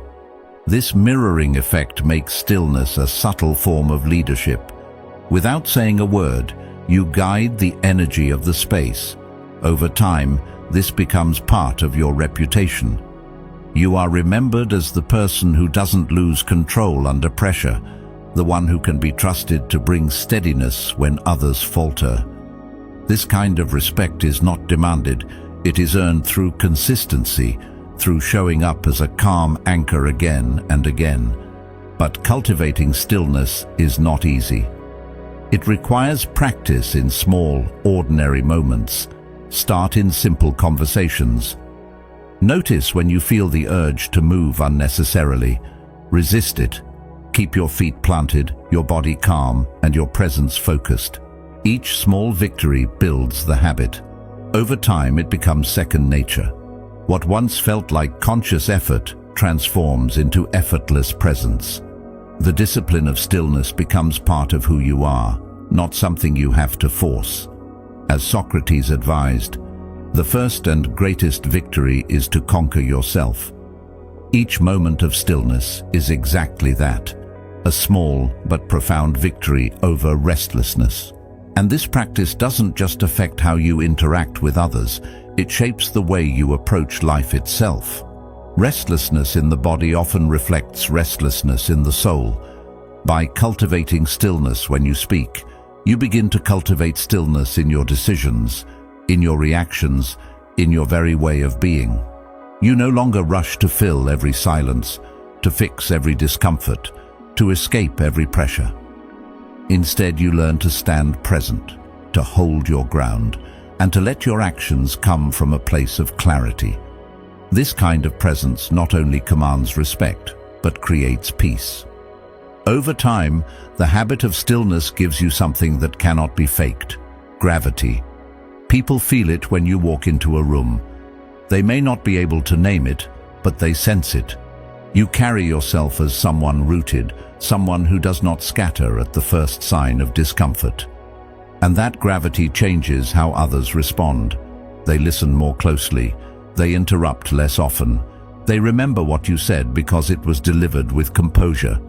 This mirroring effect makes stillness a subtle form of leadership. Without saying a word, you guide the energy of the space. Over time, this becomes part of your reputation. You are remembered as the person who doesn't lose control under pressure, the one who can be trusted to bring steadiness when others falter. This kind of respect is not demanded, it is earned through consistency, through showing up as a calm anchor again and again. But cultivating stillness is not easy. It requires practice in small, ordinary moments. Start in simple conversations. Notice when you feel the urge to move unnecessarily. Resist it. Keep your feet planted, your body calm, and your presence focused. Each small victory builds the habit. Over time, it becomes second nature. What once felt like conscious effort transforms into effortless presence. The discipline of stillness becomes part of who you are, not something you have to force. As Socrates advised, the first and greatest victory is to conquer yourself. Each moment of stillness is exactly that, a small but profound victory over restlessness. And this practice doesn't just affect how you interact with others, it shapes the way you approach life itself. Restlessness in the body often reflects restlessness in the soul. By cultivating stillness when you speak, you begin to cultivate stillness in your decisions, in your reactions, in your very way of being. You no longer rush to fill every silence, to fix every discomfort, to escape every pressure. Instead, you learn to stand present, to hold your ground, and to let your actions come from a place of clarity. This kind of presence not only commands respect, but creates peace. Over time, the habit of stillness gives you something that cannot be faked: gravity. People feel it when you walk into a room. They may not be able to name it, but they sense it. You carry yourself as someone rooted, someone who does not scatter at the first sign of discomfort. And that gravity changes how others respond. They listen more closely. They interrupt less often. They remember what you said because it was delivered with composure.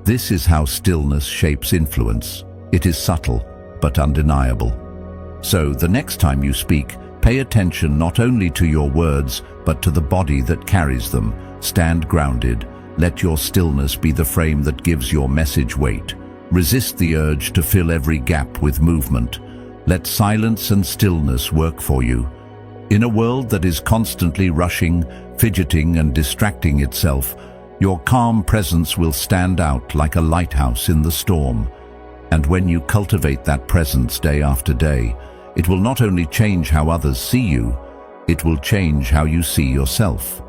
This is how stillness shapes influence. It is subtle, but undeniable. So, the next time you speak, pay attention not only to your words, but to the body that carries them. Stand grounded. Let your stillness be the frame that gives your message weight. Resist the urge to fill every gap with movement. Let silence and stillness work for you. In a world that is constantly rushing, fidgeting, and distracting itself, your calm presence will stand out like a lighthouse in the storm. And when you cultivate that presence day after day, it will not only change how others see you, it will change how you see yourself.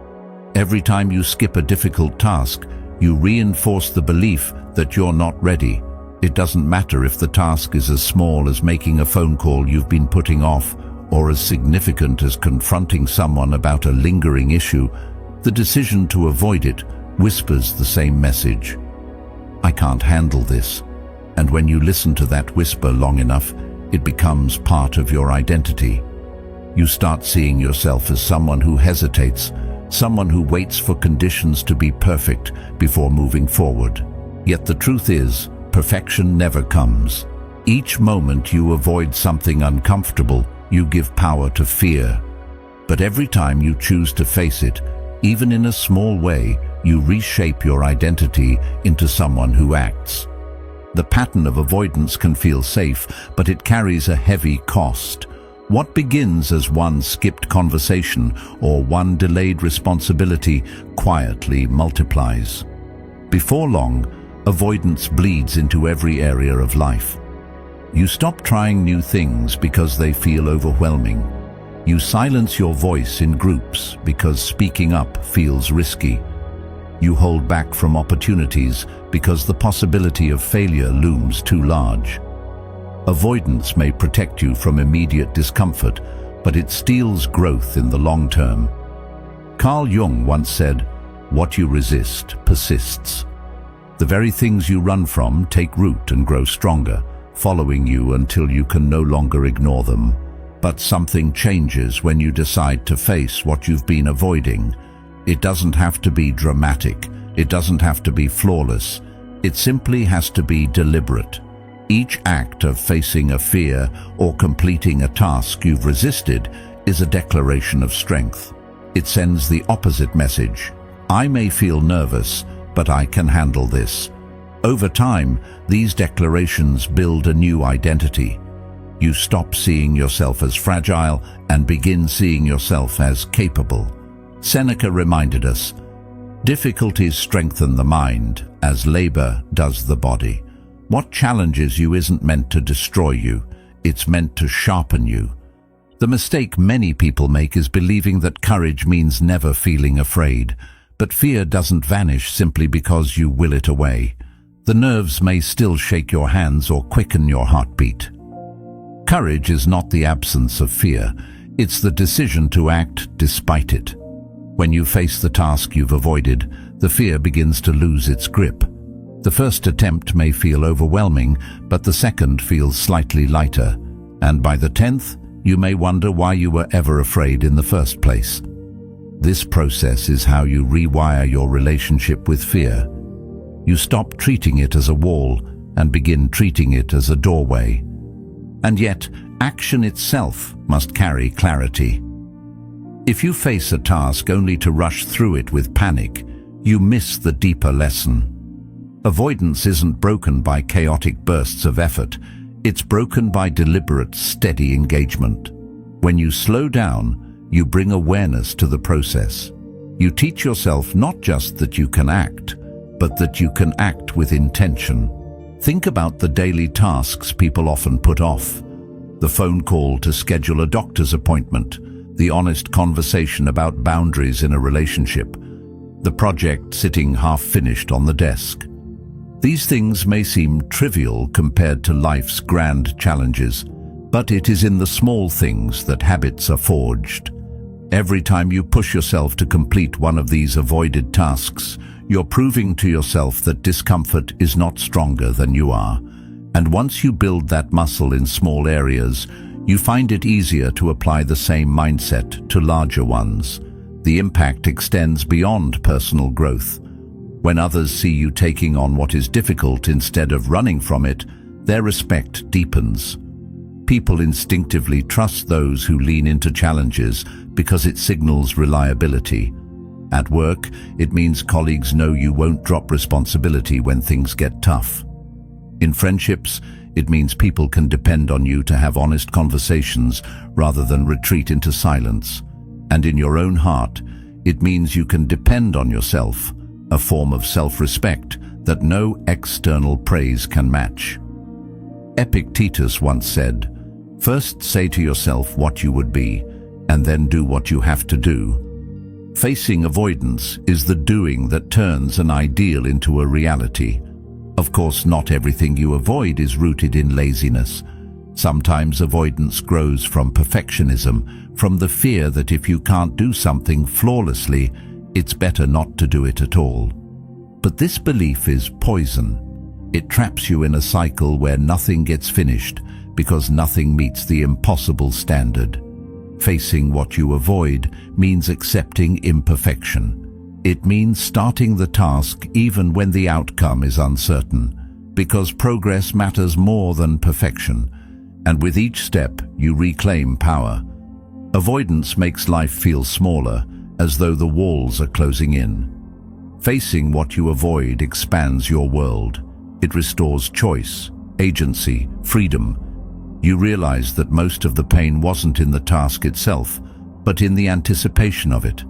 Every time you skip a difficult task, you reinforce the belief that you're not ready. It doesn't matter if the task is as small as making a phone call you've been putting off, or as significant as confronting someone about a lingering issue. The decision to avoid it whispers the same message: I can't handle this. And when you listen to that whisper long enough, it becomes part of your identity. You start seeing yourself as someone who hesitates, someone who waits for conditions to be perfect before moving forward. Yet the truth is, perfection never comes. Each moment you avoid something uncomfortable, you give power to fear. But every time you choose to face it, even in a small way, you reshape your identity into someone who acts. The pattern of avoidance can feel safe, but it carries a heavy cost. What begins as one skipped conversation or one delayed responsibility quietly multiplies. Before long, avoidance bleeds into every area of life. You stop trying new things because they feel overwhelming. You silence your voice in groups because speaking up feels risky. You hold back from opportunities because the possibility of failure looms too large. Avoidance may protect you from immediate discomfort, but it steals growth in the long term. Carl Jung once said, "What you resist persists." The very things you run from take root and grow stronger, following you until you can no longer ignore them. But something changes when you decide to face what you've been avoiding. It doesn't have to be dramatic. It doesn't have to be flawless. It simply has to be deliberate. Each act of facing a fear or completing a task you've resisted is a declaration of strength. It sends the opposite message. I may feel nervous, but I can handle this. Over time, these declarations build a new identity. You stop seeing yourself as fragile and begin seeing yourself as capable. Seneca reminded us, "Difficulties strengthen the mind, as labor does the body." What challenges you isn't meant to destroy you, it's meant to sharpen you. The mistake many people make is believing that courage means never feeling afraid. But fear doesn't vanish simply because you will it away. The nerves may still shake your hands or quicken your heartbeat. Courage is not the absence of fear, it's the decision to act despite it. When you face the task you've avoided, the fear begins to lose its grip. The first attempt may feel overwhelming, but the second feels slightly lighter. And by the 10th, you may wonder why you were ever afraid in the first place. This process is how you rewire your relationship with fear. You stop treating it as a wall and begin treating it as a doorway. And yet, action itself must carry clarity. If you face a task only to rush through it with panic, you miss the deeper lesson. Avoidance isn't broken by chaotic bursts of effort. It's broken by deliberate, steady engagement. When you slow down, you bring awareness to the process. You teach yourself not just that you can act, but that you can act with intention. Think about the daily tasks people often put off. The phone call to schedule a doctor's appointment, the honest conversation about boundaries in a relationship, the project sitting half-finished on the desk. These things may seem trivial compared to life's grand challenges, but it is in the small things that habits are forged. Every time you push yourself to complete one of these avoided tasks, you're proving to yourself that discomfort is not stronger than you are. And once you build that muscle in small areas, you find it easier to apply the same mindset to larger ones. The impact extends beyond personal growth. When others see you taking on what is difficult instead of running from it, their respect deepens. People instinctively trust those who lean into challenges because it signals reliability. At work, it means colleagues know you won't drop responsibility when things get tough. In friendships, it means people can depend on you to have honest conversations rather than retreat into silence. And in your own heart, it means you can depend on yourself, a form of self-respect that no external praise can match. Epictetus once said, "First say to yourself what you would be, and then do what you have to do." Facing avoidance is the doing that turns an ideal into a reality. Of course, not everything you avoid is rooted in laziness. Sometimes avoidance grows from perfectionism, from the fear that if you can't do something flawlessly, it's better not to do it at all. But this belief is poison. It traps you in a cycle where nothing gets finished because nothing meets the impossible standard. Facing what you avoid means accepting imperfection. It means starting the task even when the outcome is uncertain, because progress matters more than perfection, and with each step you reclaim power. Avoidance makes life feel smaller, as though the walls are closing in. Facing what you avoid expands your world. It restores choice, agency, freedom. You realize that most of the pain wasn't in the task itself, but in the anticipation of it.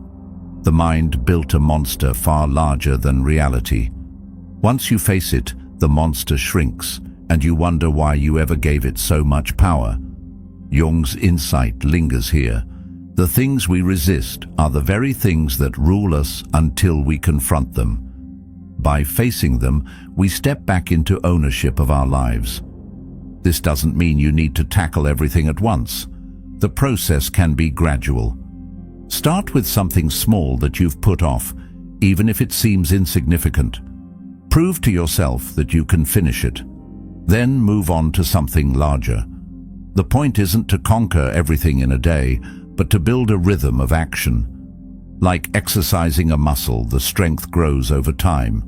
The mind built a monster far larger than reality. Once you face it, the monster shrinks, and you wonder why you ever gave it so much power. Jung's insight lingers here. The things we resist are the very things that rule us until we confront them. By facing them, we step back into ownership of our lives. This doesn't mean you need to tackle everything at once. The process can be gradual. Start with something small that you've put off, even if it seems insignificant. Prove to yourself that you can finish it. Then move on to something larger. The point isn't to conquer everything in a day, but to build a rhythm of action. Like exercising a muscle, the strength grows over time.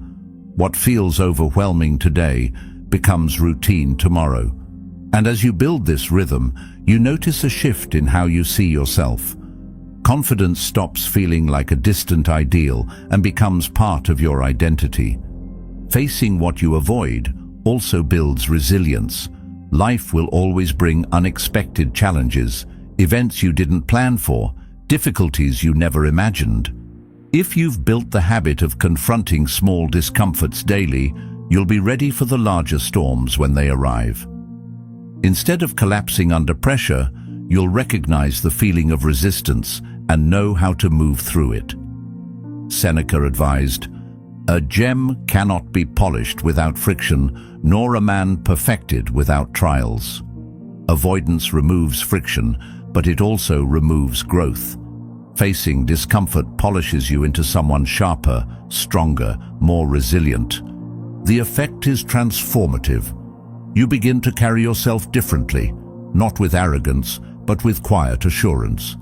What feels overwhelming today becomes routine tomorrow. And as you build this rhythm, you notice a shift in how you see yourself. Confidence stops feeling like a distant ideal and becomes part of your identity. Facing what you avoid also builds resilience. Life will always bring unexpected challenges, events you didn't plan for, difficulties you never imagined. If you've built the habit of confronting small discomforts daily, you'll be ready for the larger storms when they arrive. Instead of collapsing under pressure, you'll recognize the feeling of resistance and know how to move through it. Seneca advised, "A gem cannot be polished without friction, nor a man perfected without trials." Avoidance removes friction, but it also removes growth. Facing discomfort polishes you into someone sharper, stronger, more resilient. The effect is transformative. You begin to carry yourself differently, not with arrogance, but with quiet assurance.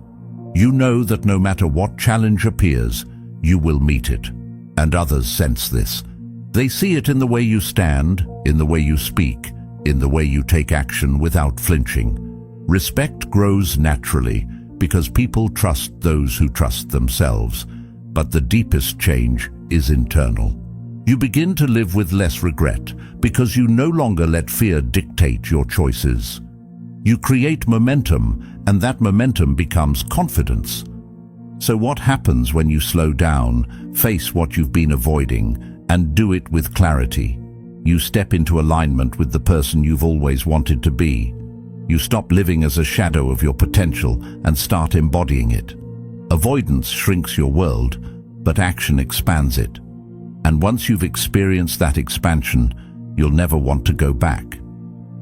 You know that no matter what challenge appears, you will meet it. And others sense this. They see it in the way you stand, in the way you speak, in the way you take action without flinching. Respect grows naturally because people trust those who trust themselves, but the deepest change is internal. You begin to live with less regret because you no longer let fear dictate your choices. You create momentum, and that momentum becomes confidence. So what happens when you slow down, face what you've been avoiding, and do it with clarity? You step into alignment with the person you've always wanted to be. You stop living as a shadow of your potential and start embodying it. Avoidance shrinks your world, but action expands it. And once you've experienced that expansion, you'll never want to go back.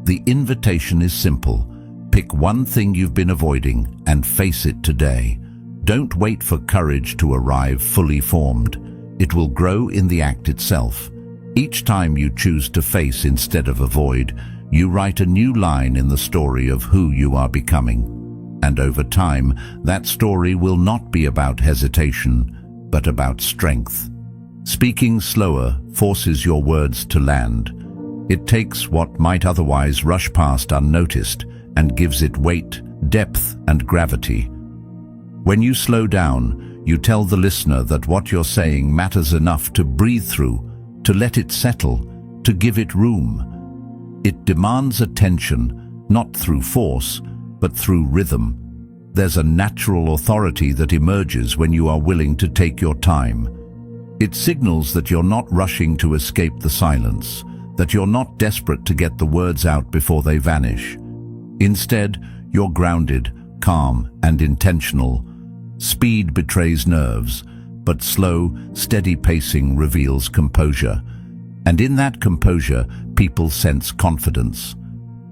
The invitation is simple. Pick one thing you've been avoiding and face it today. Don't wait for courage to arrive fully formed. It will grow in the act itself. Each time you choose to face instead of avoid, you write a new line in the story of who you are becoming. And over time, that story will not be about hesitation, but about strength. Speaking slower forces your words to land. It takes what might otherwise rush past unnoticed and gives it weight, depth, and gravity. When you slow down, you tell the listener that what you're saying matters enough to breathe through, to let it settle, to give it room. It demands attention, not through force, but through rhythm. There's a natural authority that emerges when you are willing to take your time. It signals that you're not rushing to escape the silence, that you're not desperate to get the words out before they vanish. Instead, you're grounded, calm, and intentional. Speed betrays nerves, but slow, steady pacing reveals composure. And in that composure, people sense confidence.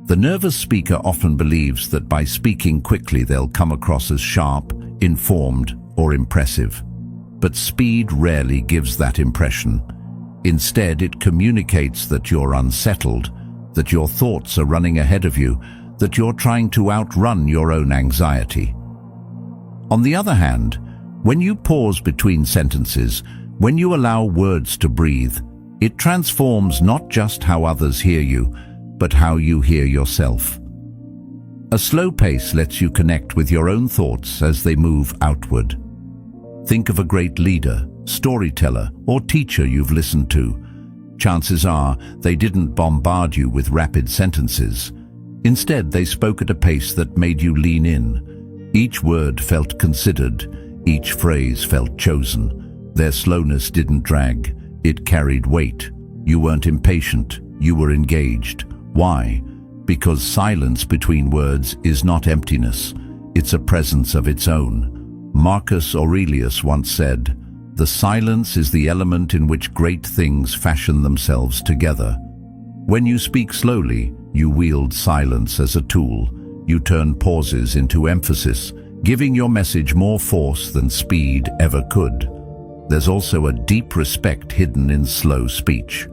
The nervous speaker often believes that by speaking quickly they'll come across as sharp, informed, or impressive. But speed rarely gives that impression. Instead, it communicates that you're unsettled, that your thoughts are running ahead of you, that you're trying to outrun your own anxiety. On the other hand, when you pause between sentences, when you allow words to breathe, it transforms not just how others hear you, but how you hear yourself. A slow pace lets you connect with your own thoughts as they move outward. Think of a great leader, storyteller, or teacher you've listened to. Chances are they didn't bombard you with rapid sentences. Instead, they spoke at a pace that made you lean in. Each word felt considered, each phrase felt chosen. Their slowness didn't drag, it carried weight. You weren't impatient, you were engaged. Why? Because silence between words is not emptiness, it's a presence of its own. Marcus Aurelius once said, "The silence is the element in which great things fashion themselves together." When you speak slowly, you wield silence as a tool. You turn pauses into emphasis, giving your message more force than speed ever could. There's also a deep respect hidden in slow speech.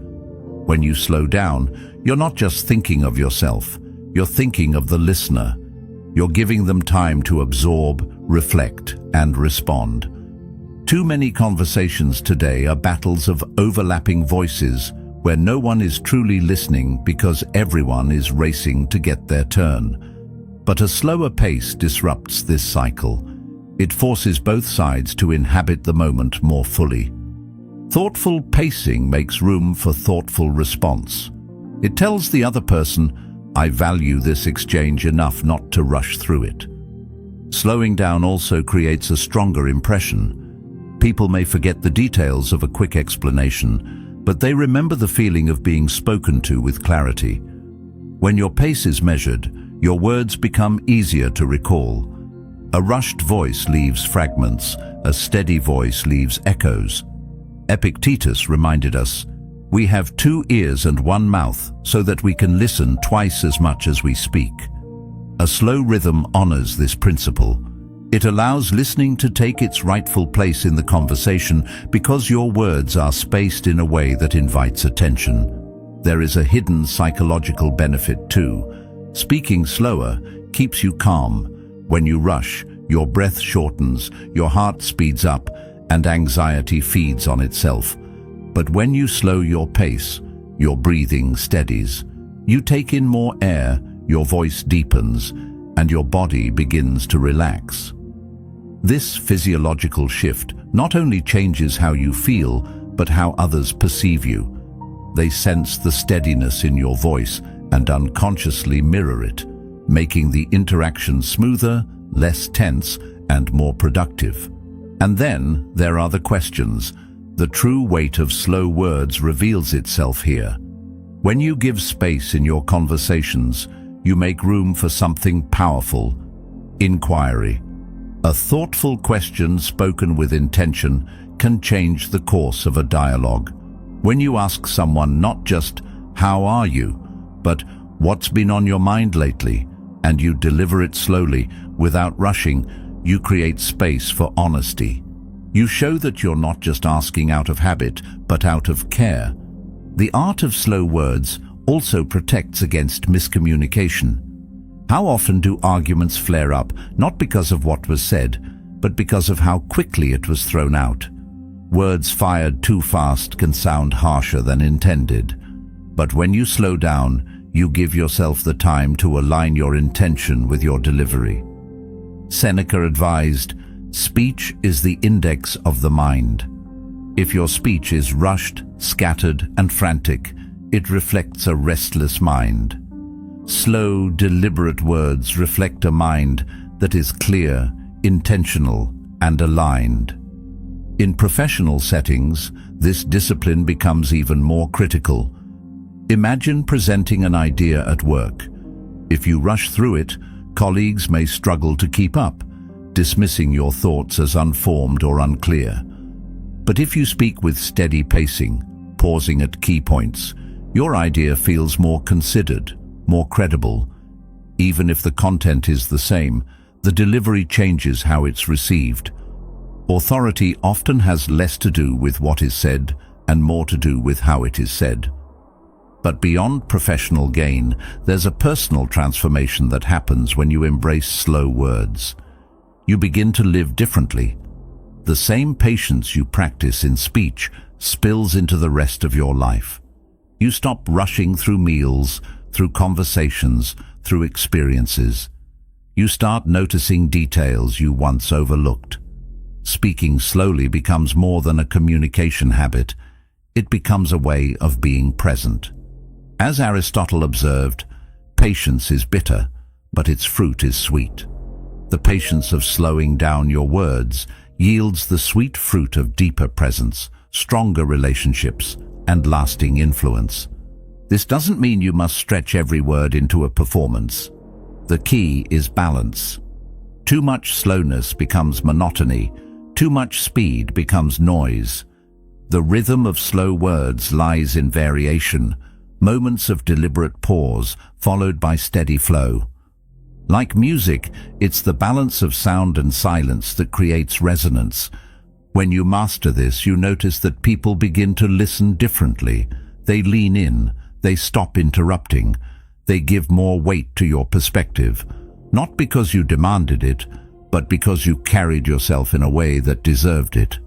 When you slow down, you're not just thinking of yourself, you're thinking of the listener. You're giving them time to absorb, reflect, and respond. Too many conversations today are battles of overlapping voices where no one is truly listening because everyone is racing to get their turn. But a slower pace disrupts this cycle. It forces both sides to inhabit the moment more fully. Thoughtful pacing makes room for thoughtful response. It tells the other person, "I value this exchange enough not to rush through it." Slowing down also creates a stronger impression. People may forget the details of a quick explanation, but they remember the feeling of being spoken to with clarity. When your pace is measured, your words become easier to recall. A rushed voice leaves fragments, a steady voice leaves echoes. Epictetus reminded us, "We have 2 ears and 1 mouth, so that we can listen twice as much as we speak." A slow rhythm honors this principle. It allows listening to take its rightful place in the conversation because your words are spaced in a way that invites attention. There is a hidden psychological benefit too. Speaking slower keeps you calm. When you rush, your breath shortens, your heart speeds up, and anxiety feeds on itself. But when you slow your pace, your breathing steadies. You take in more air, your voice deepens, and your body begins to relax. This physiological shift not only changes how you feel, but how others perceive you. They sense the steadiness in your voice and unconsciously mirror it, making the interaction smoother, less tense, and more productive. And then there are the questions. The true weight of slow words reveals itself here. When you give space in your conversations, you make room for something powerful: inquiry. A thoughtful question spoken with intention can change the course of a dialogue. When you ask someone not just, "How are you?" but "What's been on your mind lately?" and you deliver it slowly, without rushing, you create space for honesty. You show that you're not just asking out of habit, but out of care. The art of slow words also protects against miscommunication. How often do arguments flare up, not because of what was said, but because of how quickly it was thrown out? Words fired too fast can sound harsher than intended. But when you slow down, you give yourself the time to align your intention with your delivery. Seneca advised, "Speech is the index of the mind." If your speech is rushed, scattered, and frantic, it reflects a restless mind. Slow, deliberate words reflect a mind that is clear, intentional, and aligned. In professional settings, this discipline becomes even more critical. Imagine presenting an idea at work. If you rush through it, colleagues may struggle to keep up, dismissing your thoughts as unformed or unclear. But if you speak with steady pacing, pausing at key points, your idea feels more considered, more credible. Even if the content is the same, the delivery changes how it's received. Authority often has less to do with what is said and more to do with how it is said. But beyond professional gain, there's a personal transformation that happens when you embrace slow words. You begin to live differently. The same patience you practice in speech spills into the rest of your life. You stop rushing through meals, through conversations, through experiences. You start noticing details you once overlooked. Speaking slowly becomes more than a communication habit. It becomes a way of being present. As Aristotle observed, patience is bitter, but its fruit is sweet. The patience of slowing down your words yields the sweet fruit of deeper presence, stronger relationships, and lasting influence. This doesn't mean you must stretch every word into a performance. The key is balance. Too much slowness becomes monotony. Too much speed becomes noise. The rhythm of slow words lies in variation, moments of deliberate pause followed by steady flow. Like music, it's the balance of sound and silence that creates resonance. When you master this, you notice that people begin to listen differently. They lean in, they stop interrupting, they give more weight to your perspective, not because you demanded it, but because you carried yourself in a way that deserved it.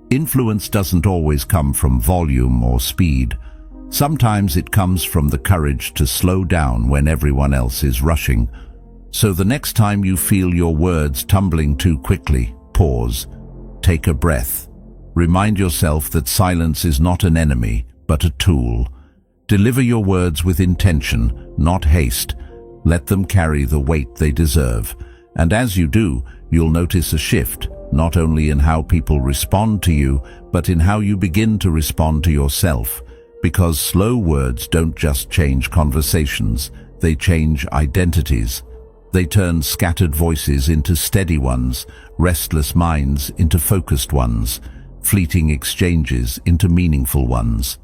Influence doesn't always come from volume or speed. Sometimes it comes from the courage to slow down when everyone else is rushing. So the next time you feel your words tumbling too quickly, pause, take a breath. Remind yourself that silence is not an enemy, but a tool. Deliver your words with intention, not haste. Let them carry the weight they deserve. And as you do, you'll notice a shift, not only in how people respond to you, but in how you begin to respond to yourself. Because slow words don't just change conversations, they change identities. They turn scattered voices into steady ones, restless minds into focused ones, fleeting exchanges into meaningful ones.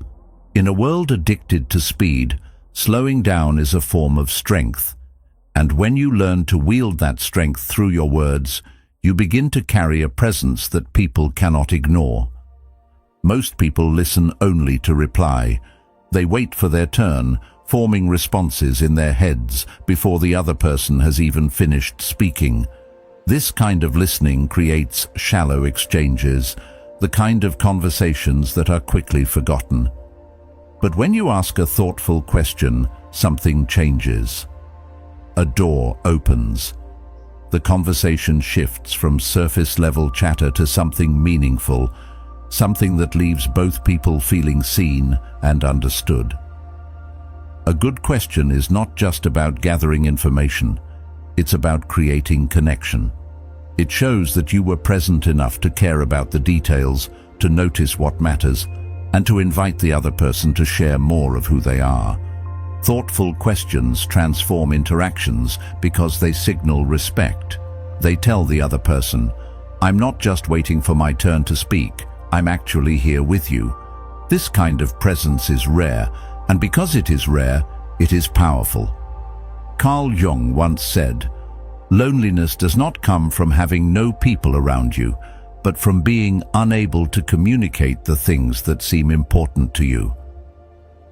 In a world addicted to speed, slowing down is a form of strength. And when you learn to wield that strength through your words, you begin to carry a presence that people cannot ignore. Most people listen only to reply. They wait for their turn, forming responses in their heads before the other person has even finished speaking. This kind of listening creates shallow exchanges, the kind of conversations that are quickly forgotten. But when you ask a thoughtful question, something changes. A door opens. The conversation shifts from surface-level chatter to something meaningful, something that leaves both people feeling seen and understood. A good question is not just about gathering information, it's about creating connection. It shows that you were present enough to care about the details, to notice what matters, and to invite the other person to share more of who they are. Thoughtful questions transform interactions because they signal respect. They tell the other person, "I'm not just waiting for my turn to speak, I'm actually here with you." This kind of presence is rare, and because it is rare, it is powerful. Carl Jung once said, "Loneliness does not come from having no people around you, but from being unable to communicate the things that seem important to you."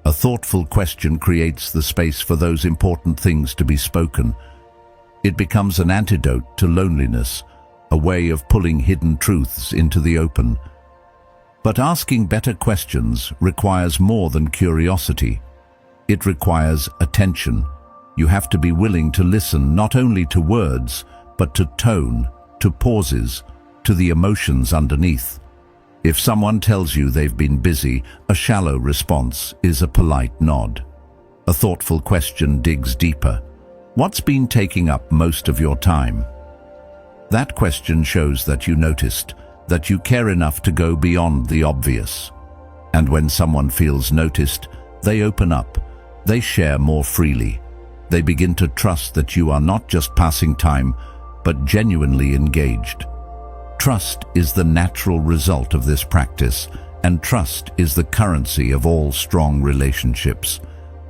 A thoughtful question creates the space for those important things to be spoken. It becomes an antidote to loneliness, a way of pulling hidden truths into the open. But asking better questions requires more than curiosity. It requires attention. You have to be willing to listen not only to words, but to tone, to pauses, to the emotions underneath. If someone tells you they've been busy, a shallow response is a polite nod. A thoughtful question digs deeper. What's been taking up most of your time? That question shows that you noticed, that you care enough to go beyond the obvious. And when someone feels noticed, they open up, they share more freely. They begin to trust that you are not just passing time, but genuinely engaged. Trust is the natural result of this practice, and trust is the currency of all strong relationships.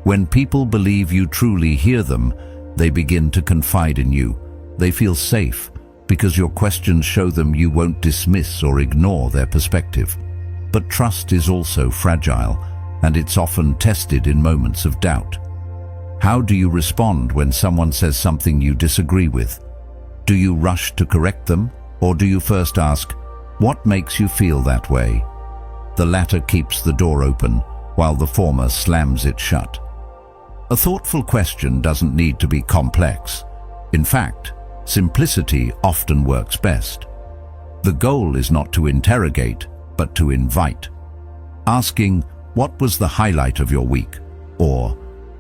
When people believe you truly hear them, they begin to confide in you. They feel safe, because your questions show them you won't dismiss or ignore their perspective. But trust is also fragile, and it's often tested in moments of doubt. How do you respond when someone says something you disagree with? Do you rush to correct them, or do you first ask, what makes you feel that way? The latter keeps the door open, while the former slams it shut. A thoughtful question doesn't need to be complex. In fact, simplicity often works best. The goal is not to interrogate, but to invite. Asking, what was the highlight of your week? Or,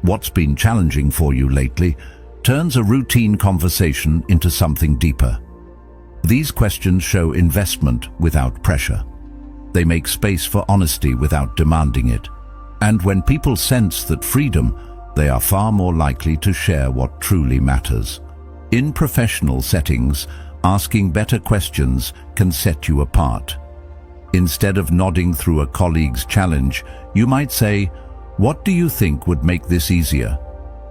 what's been challenging for you lately? Turns a routine conversation into something deeper. These questions show investment without pressure. They make space for honesty without demanding it. And when people sense that freedom, they are far more likely to share what truly matters. In professional settings, asking better questions can set you apart. Instead of nodding through a colleague's challenge, you might say, what do you think would make this easier?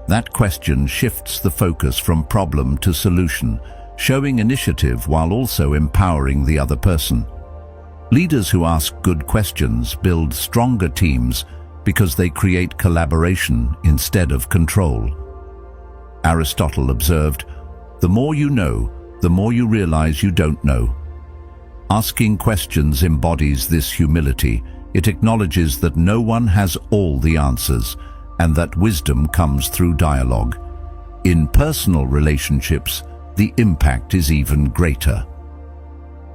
That question shifts the focus from problem to solution, showing initiative while also empowering the other person. Leaders who ask good questions build stronger teams because they create collaboration instead of control. Aristotle observed, the more you know, the more you realize you don't know. Asking questions embodies this humility. It acknowledges that no one has all the answers, and that wisdom comes through dialogue. In personal relationships, the impact is even greater.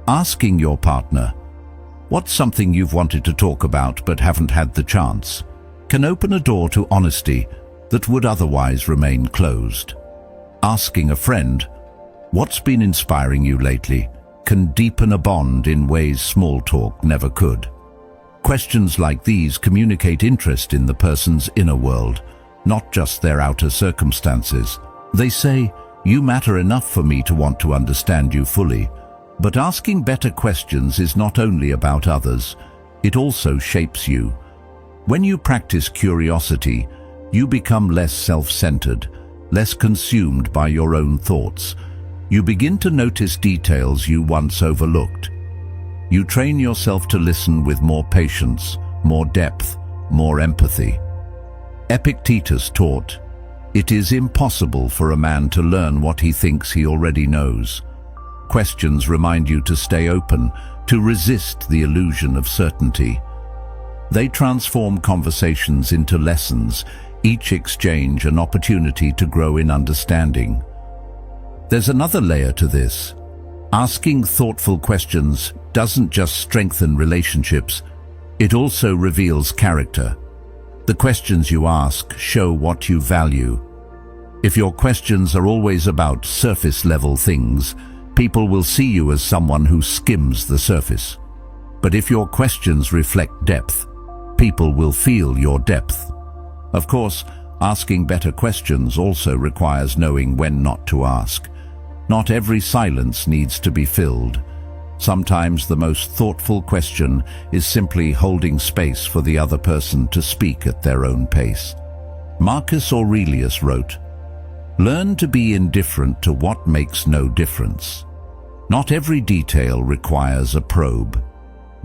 Asking your partner, what's something you've wanted to talk about but haven't had the chance, can open a door to honesty that would otherwise remain closed. Asking a friend, what's been inspiring you lately, can deepen a bond in ways small talk never could. Questions like these communicate interest in the person's inner world, not just their outer circumstances. They say, you matter enough for me to want to understand you fully. But asking better questions is not only about others, it also shapes you. When you practice curiosity, you become less self-centered, less consumed by your own thoughts. You begin to notice details you once overlooked. You train yourself to listen with more patience, more depth, more empathy. Epictetus taught, it is impossible for a man to learn what he thinks he already knows. Questions remind you to stay open, to resist the illusion of certainty. They transform conversations into lessons, each exchange an opportunity to grow in understanding. There's another layer to this. Asking thoughtful questions doesn't just strengthen relationships, it also reveals character. The questions you ask show what you value. If your questions are always about surface-level things, people will see you as someone who skims the surface. But if your questions reflect depth, people will feel your depth. Of course, asking better questions also requires knowing when not to ask. Not every silence needs to be filled. Sometimes the most thoughtful question is simply holding space for the other person to speak at their own pace. Marcus Aurelius wrote, "Learn to be indifferent to what makes no difference. Not every detail requires a probe.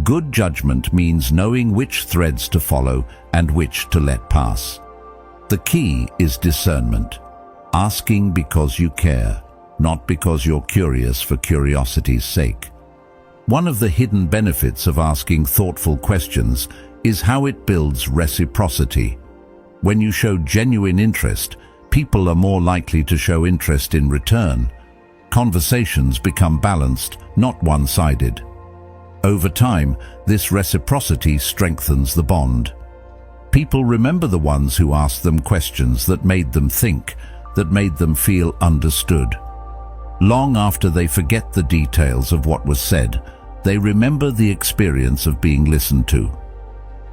Good judgment means knowing which threads to follow and which to let pass. The key is discernment, asking because you care, not because you're curious for curiosity's sake." One of the hidden benefits of asking thoughtful questions is how it builds reciprocity. When you show genuine interest, people are more likely to show interest in return. Conversations become balanced, not one-sided. Over time, this reciprocity strengthens the bond. People remember the ones who asked them questions that made them think, that made them feel understood. Long after they forget the details of what was said, they remember the experience of being listened to.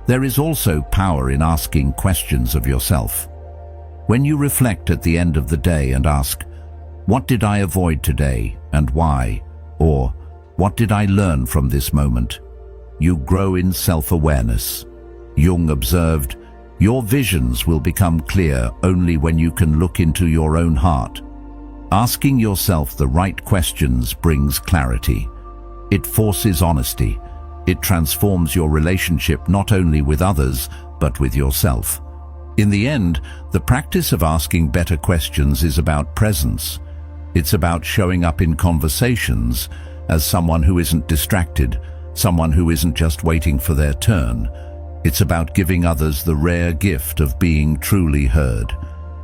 There is also power in asking questions of yourself. When you reflect at the end of the day and ask, "What did I avoid today and why?" Or, "What did I learn from this moment?" you grow in self-awareness. Jung observed, "Your visions will become clear only when you can look into your own heart." Asking yourself the right questions brings clarity. It forces honesty. It transforms your relationship not only with others, but with yourself. In the end, the practice of asking better questions is about presence. It's about showing up in conversations as someone who isn't distracted, someone who isn't just waiting for their turn. It's about giving others the rare gift of being truly heard.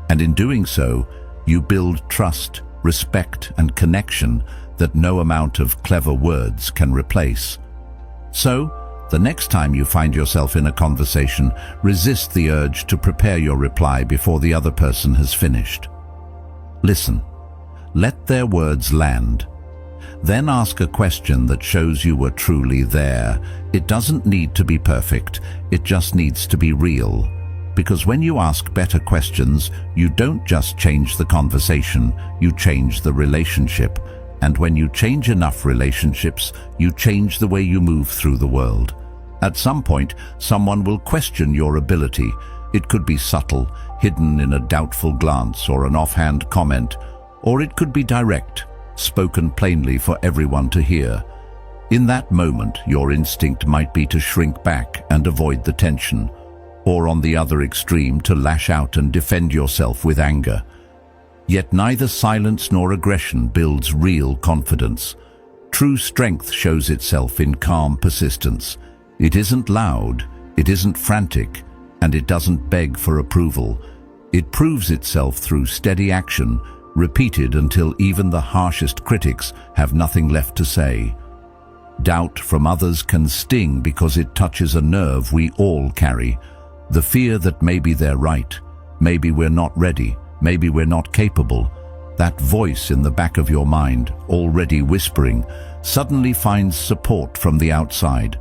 And in doing so, you build trust, respect, and connection that no amount of clever words can replace. So, the next time you find yourself in a conversation, resist the urge to prepare your reply before the other person has finished. Listen. Let their words land. Then ask a question that shows you were truly there. It doesn't need to be perfect, it just needs to be real. Because when you ask better questions, you don't just change the conversation, you change the relationship. And when you change enough relationships, you change the way you move through the world. At some point, someone will question your ability. It could be subtle, hidden in a doubtful glance or an offhand comment, or it could be direct, spoken plainly for everyone to hear. In that moment, your instinct might be to shrink back and avoid the tension, or on the other extreme, to lash out and defend yourself with anger. Yet neither silence nor aggression builds real confidence. True strength shows itself in calm persistence. It isn't loud, it isn't frantic, and it doesn't beg for approval. It proves itself through steady action, repeated until even the harshest critics have nothing left to say. Doubt from others can sting because it touches a nerve we all carry. The fear that maybe they're right, maybe we're not ready, maybe we're not capable. That voice in the back of your mind, already whispering, suddenly finds support from the outside.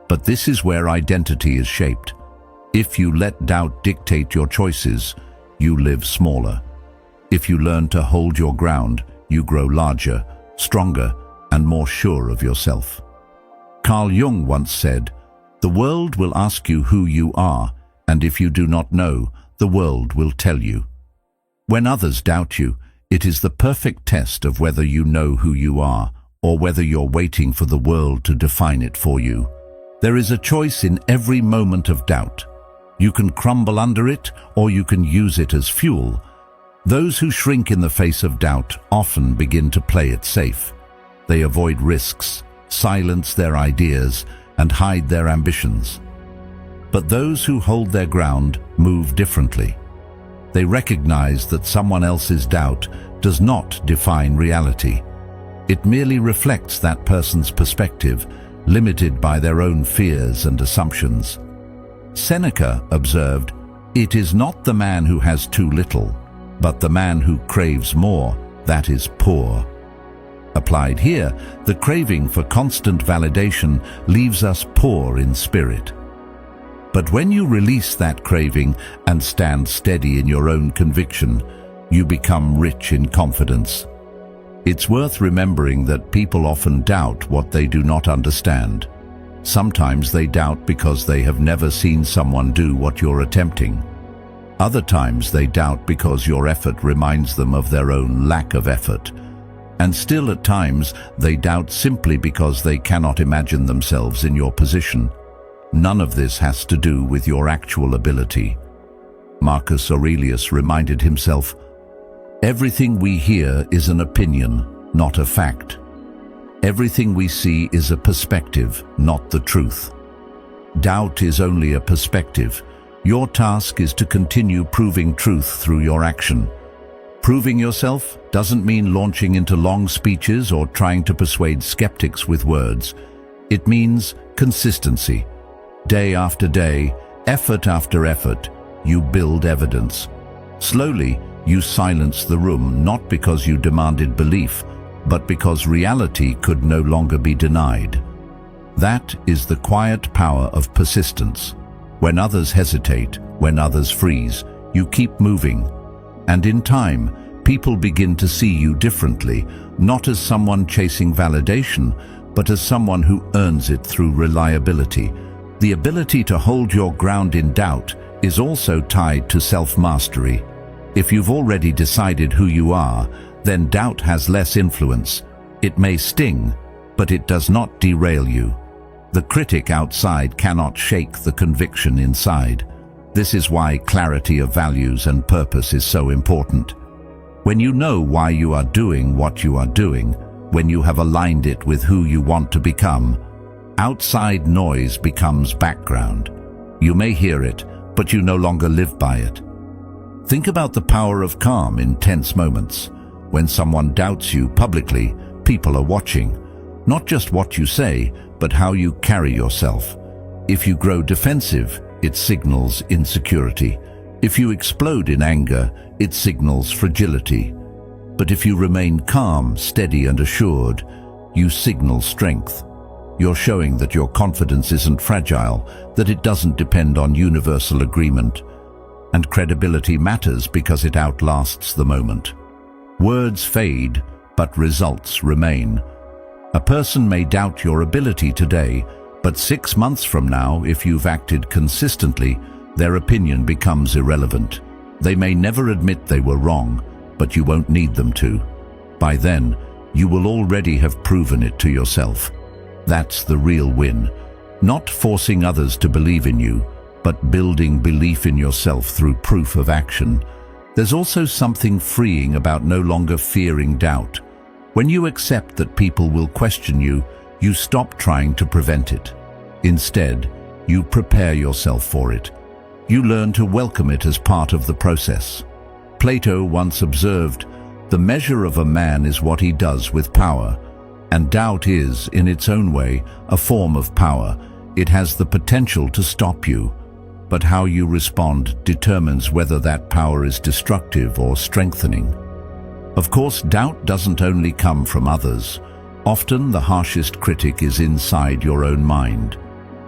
But this is where identity is shaped. If you let doubt dictate your choices, you live smaller. If you learn to hold your ground, you grow larger, stronger, and more sure of yourself. Carl Jung once said, "The world will ask you who you are, and if you do not know, the world will tell you." When others doubt you, it is the perfect test of whether you know who you are, or whether you're waiting for the world to define it for you. There is a choice in every moment of doubt. You can crumble under it, or you can use it as fuel. Those who shrink in the face of doubt often begin to play it safe. They avoid risks, silence their ideas, and hide their ambitions. But those who hold their ground move differently. They recognize that someone else's doubt does not define reality. It merely reflects that person's perspective, limited by their own fears and assumptions. Seneca observed, "It is not the man who has too little, but the man who craves more, that is poor." Applied here, the craving for constant validation leaves us poor in spirit. But when you release that craving and stand steady in your own conviction, you become rich in confidence. It's worth remembering that people often doubt what they do not understand. Sometimes they doubt because they have never seen someone do what you're attempting. Other times they doubt because your effort reminds them of their own lack of effort. And still at times they doubt simply because they cannot imagine themselves in your position. None of this has to do with your actual ability. Marcus Aurelius reminded himself, "Everything we hear is an opinion, not a fact. Everything we see is a perspective, not the truth." Doubt is only a perspective. Your task is to continue proving truth through your action. Proving yourself doesn't mean launching into long speeches or trying to persuade skeptics with words. It means consistency. Day after day, effort after effort, you build evidence. Slowly, you silence the room, not because you demanded belief, but because reality could no longer be denied. That is the quiet power of persistence. When others hesitate, when others freeze, you keep moving. And in time, people begin to see you differently, not as someone chasing validation, but as someone who earns it through reliability. The ability to hold your ground in doubt is also tied to self-mastery. If you've already decided who you are, then doubt has less influence. It may sting, but it does not derail you. The critic outside cannot shake the conviction inside. This is why clarity of values and purpose is so important. When you know why you are doing what you are doing, when you have aligned it with who you want to become, outside noise becomes background. You may hear it, but you no longer live by it. Think about the power of calm in tense moments. When someone doubts you publicly, people are watching. Not just what you say, but how you carry yourself. If you grow defensive, it signals insecurity. If you explode in anger, it signals fragility. But if you remain calm, steady and assured, you signal strength. You're showing that your confidence isn't fragile, that it doesn't depend on universal agreement. And credibility matters because it outlasts the moment. Words fade, but results remain. A person may doubt your ability today, but 6 months from now, if you've acted consistently, their opinion becomes irrelevant. They may never admit they were wrong, but you won't need them to. By then, you will already have proven it to yourself. That's the real win. Not forcing others to believe in you, but building belief in yourself through proof of action. There's also something freeing about no longer fearing doubt. When you accept that people will question you, you stop trying to prevent it. Instead, you prepare yourself for it. You learn to welcome it as part of the process. Plato once observed, "The measure of a man is what he does with power," and doubt is, in its own way, a form of power. It has the potential to stop you, but how you respond determines whether that power is destructive or strengthening. Of course, doubt doesn't only come from others. Often the harshest critic is inside your own mind.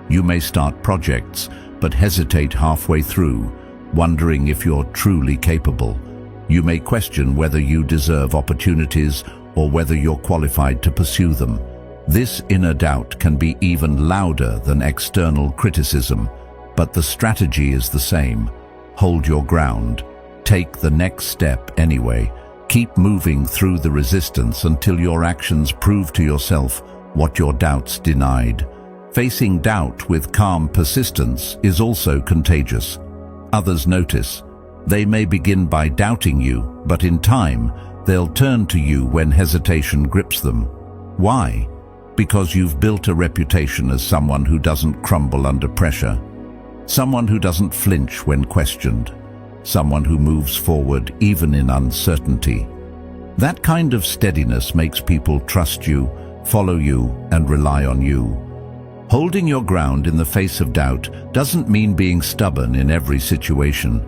You may start projects, but hesitate halfway through, wondering if you're truly capable. You may question whether you deserve opportunities or whether you're qualified to pursue them. This inner doubt can be even louder than external criticism, but the strategy is the same. Hold your ground. Take the next step anyway. Keep moving through the resistance until your actions prove to yourself what your doubts denied. Facing doubt with calm persistence is also contagious. Others notice. They may begin by doubting you, but in time, they'll turn to you when hesitation grips them. Why? Because you've built a reputation as someone who doesn't crumble under pressure. Someone who doesn't flinch when questioned. Someone who moves forward even in uncertainty. That kind of steadiness makes people trust you, follow you, and rely on you. Holding your ground in the face of doubt doesn't mean being stubborn in every situation.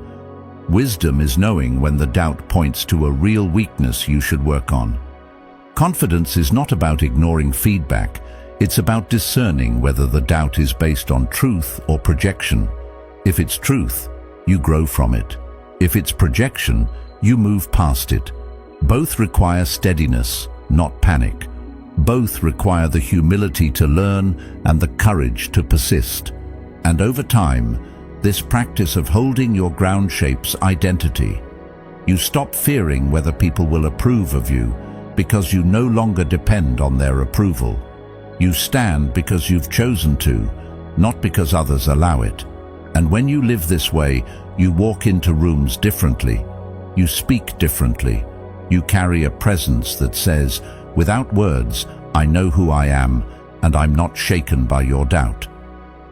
Wisdom is knowing when the doubt points to a real weakness you should work on. Confidence is not about ignoring feedback. It's about discerning whether the doubt is based on truth or projection. If it's truth, you grow from it. If it's projection, you move past it. Both require steadiness, not panic. Both require the humility to learn and the courage to persist. And over time, this practice of holding your ground shapes identity. You stop fearing whether people will approve of you because you no longer depend on their approval. You stand because you've chosen to, not because others allow it. And when you live this way, you walk into rooms differently. You speak differently. You carry a presence that says, without words, I know who I am, and I'm not shaken by your doubt.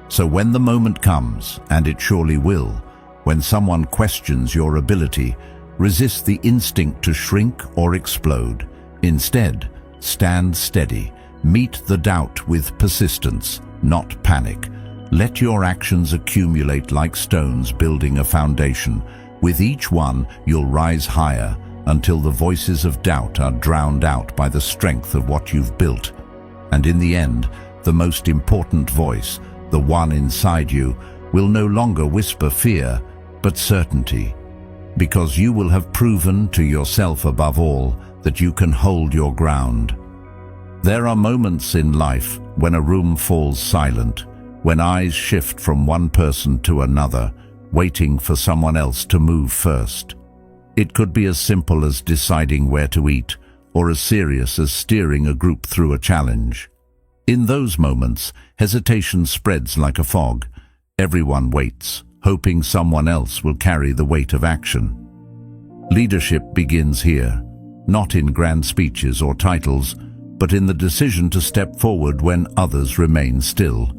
So when the moment comes, and it surely will, when someone questions your ability, resist the instinct to shrink or explode. Instead, stand steady. Meet the doubt with persistence, not panic. Let your actions accumulate like stones building a foundation. With each one, you'll rise higher until the voices of doubt are drowned out by the strength of what you've built. And in the end, the most important voice, the one inside you, will no longer whisper fear, but certainty. Because you will have proven to yourself above all that you can hold your ground. There are moments in life when a room falls silent, when eyes shift from one person to another, waiting for someone else to move first. It could be as simple as deciding where to eat, or as serious as steering a group through a challenge. In those moments, hesitation spreads like a fog. Everyone waits, hoping someone else will carry the weight of action. Leadership begins here, not in grand speeches or titles, but in the decision to step forward when others remain still.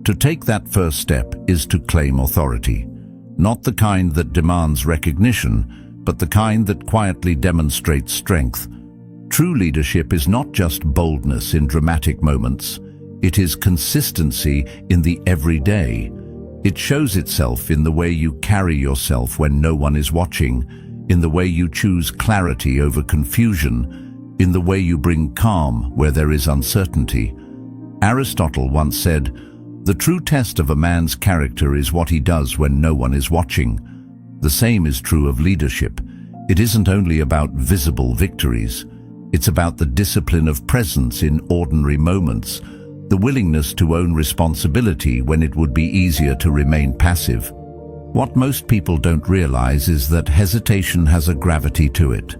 To take that first step is to claim authority, not the kind that demands recognition, but the kind that quietly demonstrates strength. True leadership is not just boldness in dramatic moments. It is consistency in the everyday. It shows itself in the way you carry yourself when no one is watching, in the way you choose clarity over confusion, in the way you bring calm where there is uncertainty. Aristotle once said, "The true test of a man's character is what he does when no one is watching." The same is true of leadership. It isn't only about visible victories. It's about the discipline of presence in ordinary moments, the willingness to own responsibility when it would be easier to remain passive. What most people don't realize is that hesitation has a gravity to it.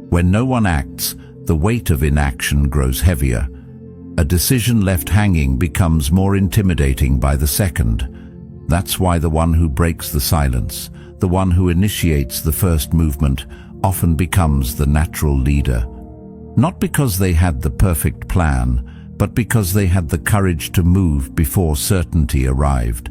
When no one acts, the weight of inaction grows heavier. A decision left hanging becomes more intimidating by the second. That's why the one who breaks the silence, the one who initiates the first movement, often becomes the natural leader. Not because they had the perfect plan, but because they had the courage to move before certainty arrived.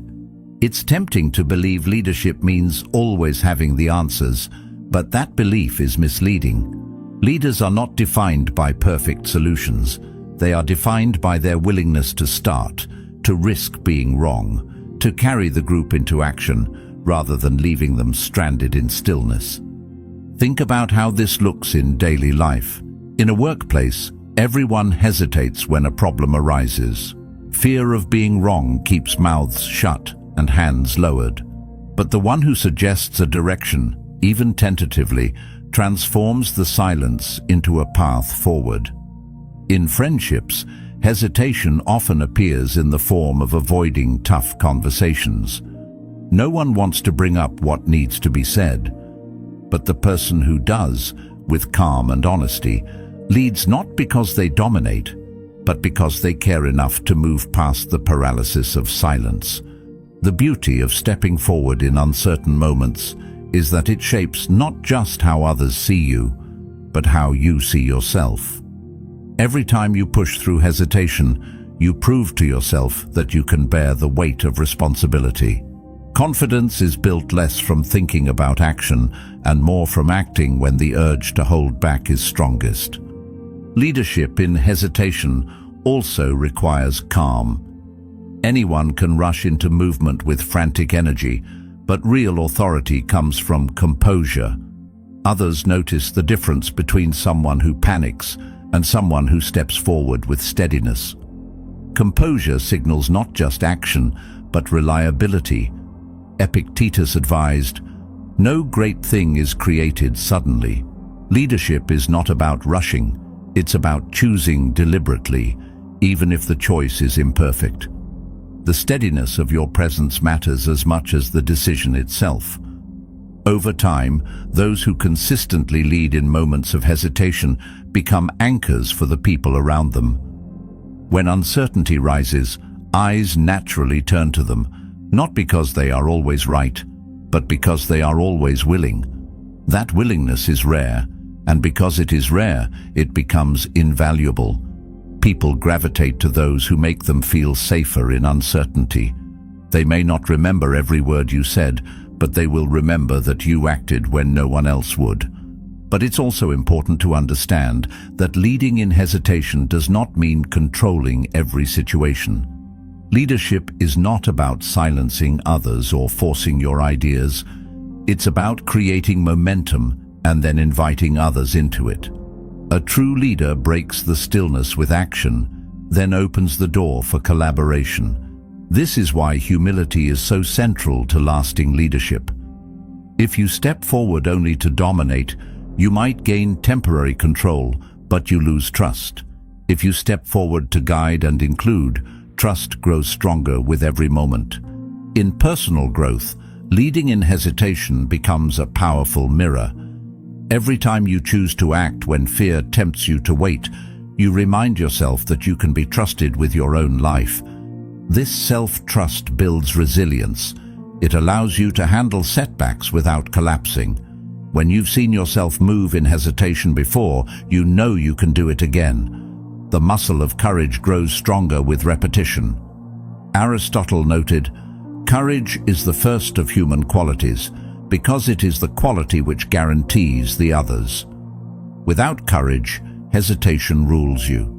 It's tempting to believe leadership means always having the answers, but that belief is misleading. Leaders are not defined by perfect solutions. They are defined by their willingness to start, to risk being wrong, to carry the group into action, rather than leaving them stranded in stillness. Think about how this looks in daily life. In a workplace, everyone hesitates when a problem arises. Fear of being wrong keeps mouths shut and hands lowered. But the one who suggests a direction, even tentatively, transforms the silence into a path forward. In friendships, hesitation often appears in the form of avoiding tough conversations. No one wants to bring up what needs to be said, but the person who does, with calm and honesty, leads not because they dominate, but because they care enough to move past the paralysis of silence. The beauty of stepping forward in uncertain moments is that it shapes not just how others see you, but how you see yourself. Every time you push through hesitation, you prove to yourself that you can bear the weight of responsibility. Confidence is built less from thinking about action and more from acting when the urge to hold back is strongest. Leadership in hesitation also requires calm. Anyone can rush into movement with frantic energy, but real authority comes from composure. Others notice the difference between someone who panics and someone who steps forward with steadiness. Composure signals not just action, but reliability. Epictetus advised, "No great thing is created suddenly." Leadership is not about rushing, it's about choosing deliberately, even if the choice is imperfect. The steadiness of your presence matters as much as the decision itself. Over time, those who consistently lead in moments of hesitation become anchors for the people around them. When uncertainty rises, eyes naturally turn to them, not because they are always right, but because they are always willing. That willingness is rare, and because it is rare, it becomes invaluable. People gravitate to those who make them feel safer in uncertainty. They may not remember every word you said, but they will remember that you acted when no one else would. But it's also important to understand that leading in hesitation does not mean controlling every situation. Leadership is not about silencing others or forcing your ideas. It's about creating momentum and then inviting others into it. A true leader breaks the stillness with action, then opens the door for collaboration. This is why humility is so central to lasting leadership. If you step forward only to dominate, you might gain temporary control, but you lose trust. If you step forward to guide and include, trust grows stronger with every moment. In personal growth, leading in hesitation becomes a powerful mirror. Every time you choose to act when fear tempts you to wait, you remind yourself that you can be trusted with your own life. This self-trust builds resilience. It allows you to handle setbacks without collapsing. When you've seen yourself move in hesitation before, you know you can do it again. The muscle of courage grows stronger with repetition. Aristotle noted, "Courage is the first of human qualities, because it is the quality which guarantees the others." Without courage, hesitation rules you.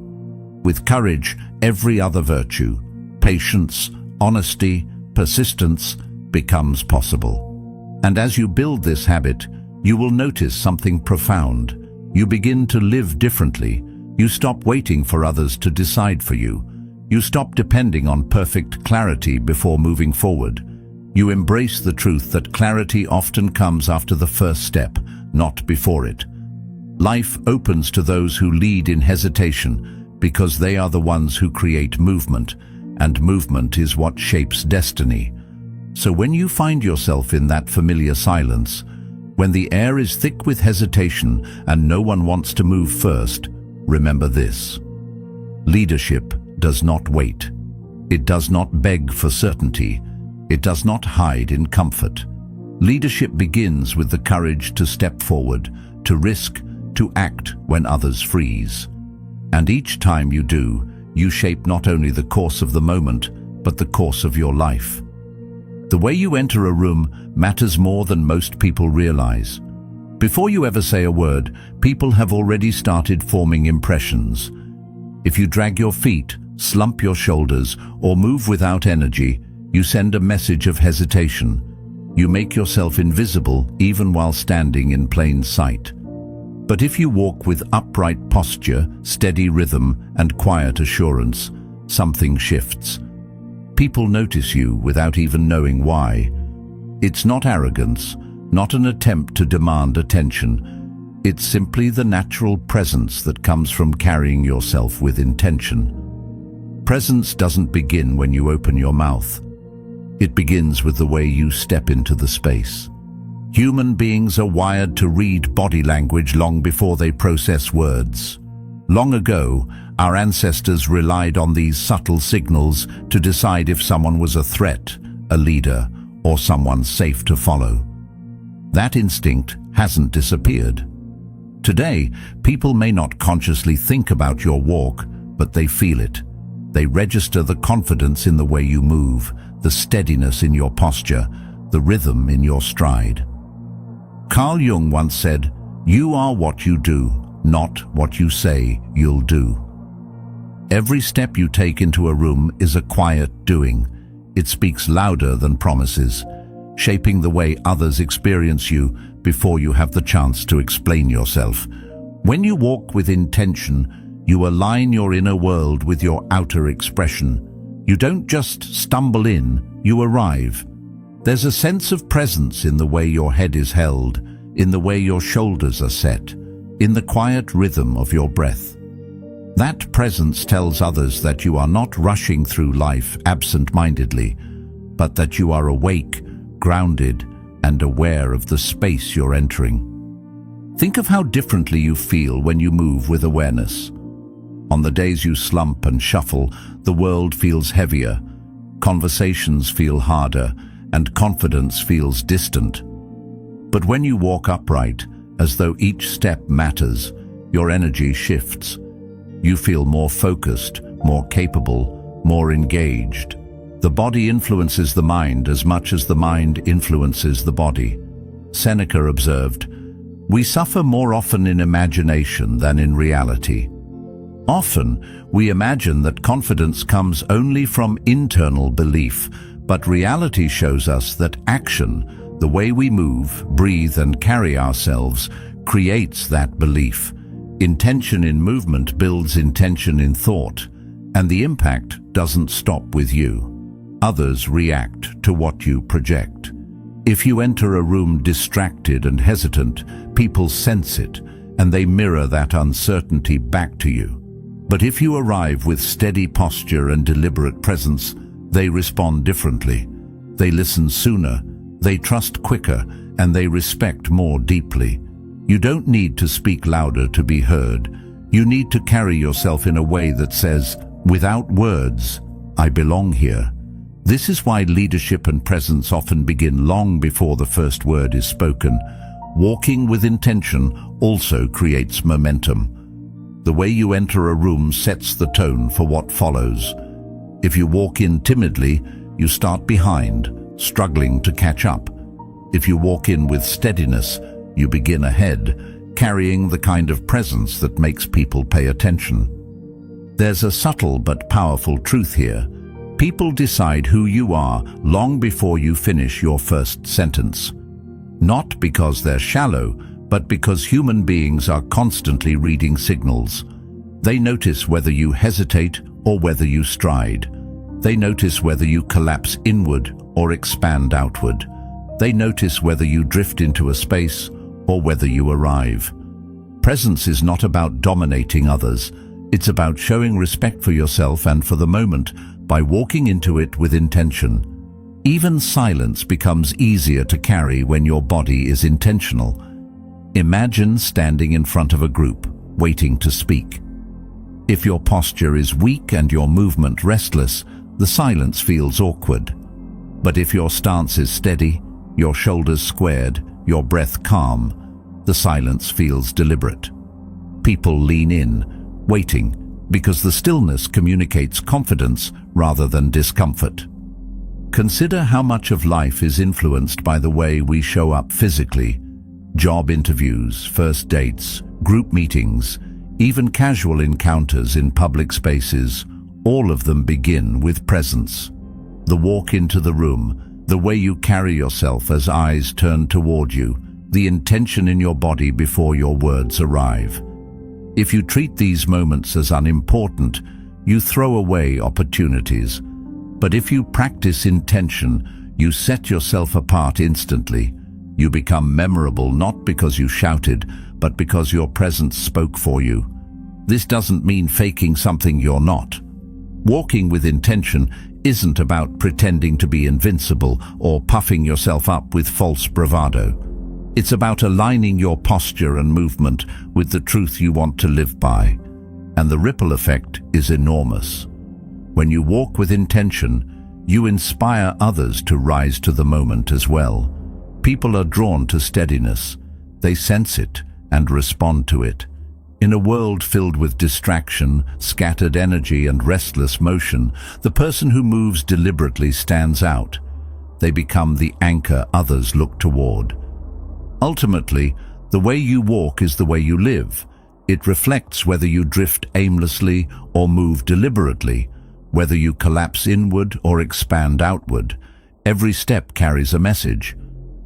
With courage, every other virtue, patience, honesty, persistence, becomes possible. And as you build this habit, you will notice something profound. You begin to live differently. You stop waiting for others to decide for you. You stop depending on perfect clarity before moving forward. You embrace the truth that clarity often comes after the first step, not before it. Life opens to those who lead in hesitation, because they are the ones who create movement, and movement is what shapes destiny. So when you find yourself in that familiar silence, when the air is thick with hesitation and no one wants to move first, remember this: leadership does not wait. It does not beg for certainty. It does not hide in comfort. Leadership begins with the courage to step forward, to risk, to act when others freeze. And each time you do, you shape not only the course of the moment, but the course of your life. The way you enter a room matters more than most people realize. Before you ever say a word, people have already started forming impressions. If you drag your feet, slump your shoulders, or move without energy, you send a message of hesitation. You make yourself invisible even while standing in plain sight. But if you walk with upright posture, steady rhythm, and quiet assurance, something shifts. People notice you without even knowing why. It's not arrogance, not an attempt to demand attention. It's simply the natural presence that comes from carrying yourself with intention. Presence doesn't begin when you open your mouth. It begins with the way you step into the space. Human beings are wired to read body language long before they process words. Long ago, our ancestors relied on these subtle signals to decide if someone was a threat, a leader, or someone safe to follow. That instinct hasn't disappeared. Today, people may not consciously think about your walk, but they feel it. They register the confidence in the way you move, the steadiness in your posture, the rhythm in your stride. Carl Jung once said, "You are what you do, not what you say you'll do." Every step you take into a room is a quiet doing. It speaks louder than promises, shaping the way others experience you before you have the chance to explain yourself. When you walk with intention, you align your inner world with your outer expression. You don't just stumble in, you arrive. There's a sense of presence in the way your head is held, in the way your shoulders are set, in the quiet rhythm of your breath. That presence tells others that you are not rushing through life absent-mindedly, but that you are awake, grounded, and aware of the space you're entering. Think of how differently you feel when you move with awareness. On the days you slump and shuffle, the world feels heavier, conversations feel harder, and confidence feels distant. But when you walk upright, as though each step matters, your energy shifts. You feel more focused, more capable, more engaged. The body influences the mind as much as the mind influences the body. Seneca observed, "We suffer more often in imagination than in reality." Often, we imagine that confidence comes only from internal belief, but reality shows us that action, the way we move, breathe, and carry ourselves, creates that belief. Intention in movement builds intention in thought, and the impact doesn't stop with you. Others react to what you project. If you enter a room distracted and hesitant, people sense it, and they mirror that uncertainty back to you. But if you arrive with steady posture and deliberate presence, they respond differently. They listen sooner, they trust quicker, and they respect more deeply. You don't need to speak louder to be heard. You need to carry yourself in a way that says, without words, "I belong here." This is why leadership and presence often begin long before the first word is spoken. Walking with intention also creates momentum. The way you enter a room sets the tone for what follows. If you walk in timidly, you start behind, struggling to catch up. If you walk in with steadiness, you begin ahead, carrying the kind of presence that makes people pay attention. There's a subtle but powerful truth here. People decide who you are long before you finish your first sentence. Not because they're shallow, but because human beings are constantly reading signals. They notice whether you hesitate or whether you stride. They notice whether you collapse inward or expand outward. They notice whether you drift into a space or whether you arrive. Presence is not about dominating others. It's about showing respect for yourself and for the moment by walking into it with intention. Even silence becomes easier to carry when your body is intentional. Imagine standing in front of a group, waiting to speak. If your posture is weak and your movement restless, the silence feels awkward. But if your stance is steady, your shoulders squared, your breath calm, the silence feels deliberate. People lean in, waiting, because the stillness communicates confidence rather than discomfort. Consider how much of life is influenced by the way we show up physically. Job interviews, first dates, group meetings, even casual encounters in public spaces, all of them begin with presence. The walk into the room, the way you carry yourself as eyes turn toward you, the intention in your body before your words arrive. If you treat these moments as unimportant, you throw away opportunities. But if you practice intention, you set yourself apart instantly. You become memorable not because you shouted, but because your presence spoke for you. This doesn't mean faking something you're not. Walking with intention isn't about pretending to be invincible or puffing yourself up with false bravado. It's about aligning your posture and movement with the truth you want to live by. And the ripple effect is enormous. When you walk with intention, you inspire others to rise to the moment as well. People are drawn to steadiness. They sense it and respond to it. In a world filled with distraction, scattered energy and restless motion, the person who moves deliberately stands out. They become the anchor others look toward. Ultimately, the way you walk is the way you live. It reflects whether you drift aimlessly or move deliberately, whether you collapse inward or expand outward. Every step carries a message.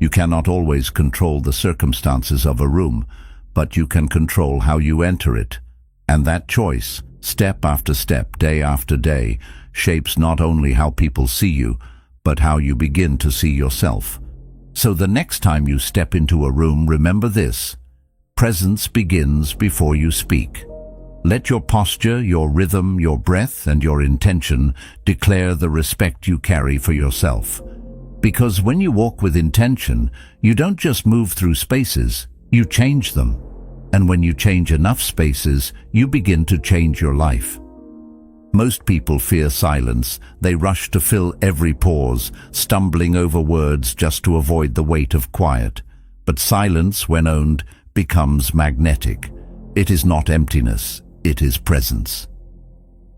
You cannot always control the circumstances of a room, but you can control how you enter it. And that choice, step after step, day after day, shapes not only how people see you, but how you begin to see yourself. So the next time you step into a room, remember this: presence begins before you speak. Let your posture, your rhythm, your breath, and your intention declare the respect you carry for yourself. Because when you walk with intention, you don't just move through spaces, you change them. And when you change enough spaces, you begin to change your life. Most people fear silence. They rush to fill every pause, stumbling over words just to avoid the weight of quiet. But silence, when owned, becomes magnetic. It is not emptiness, it is presence.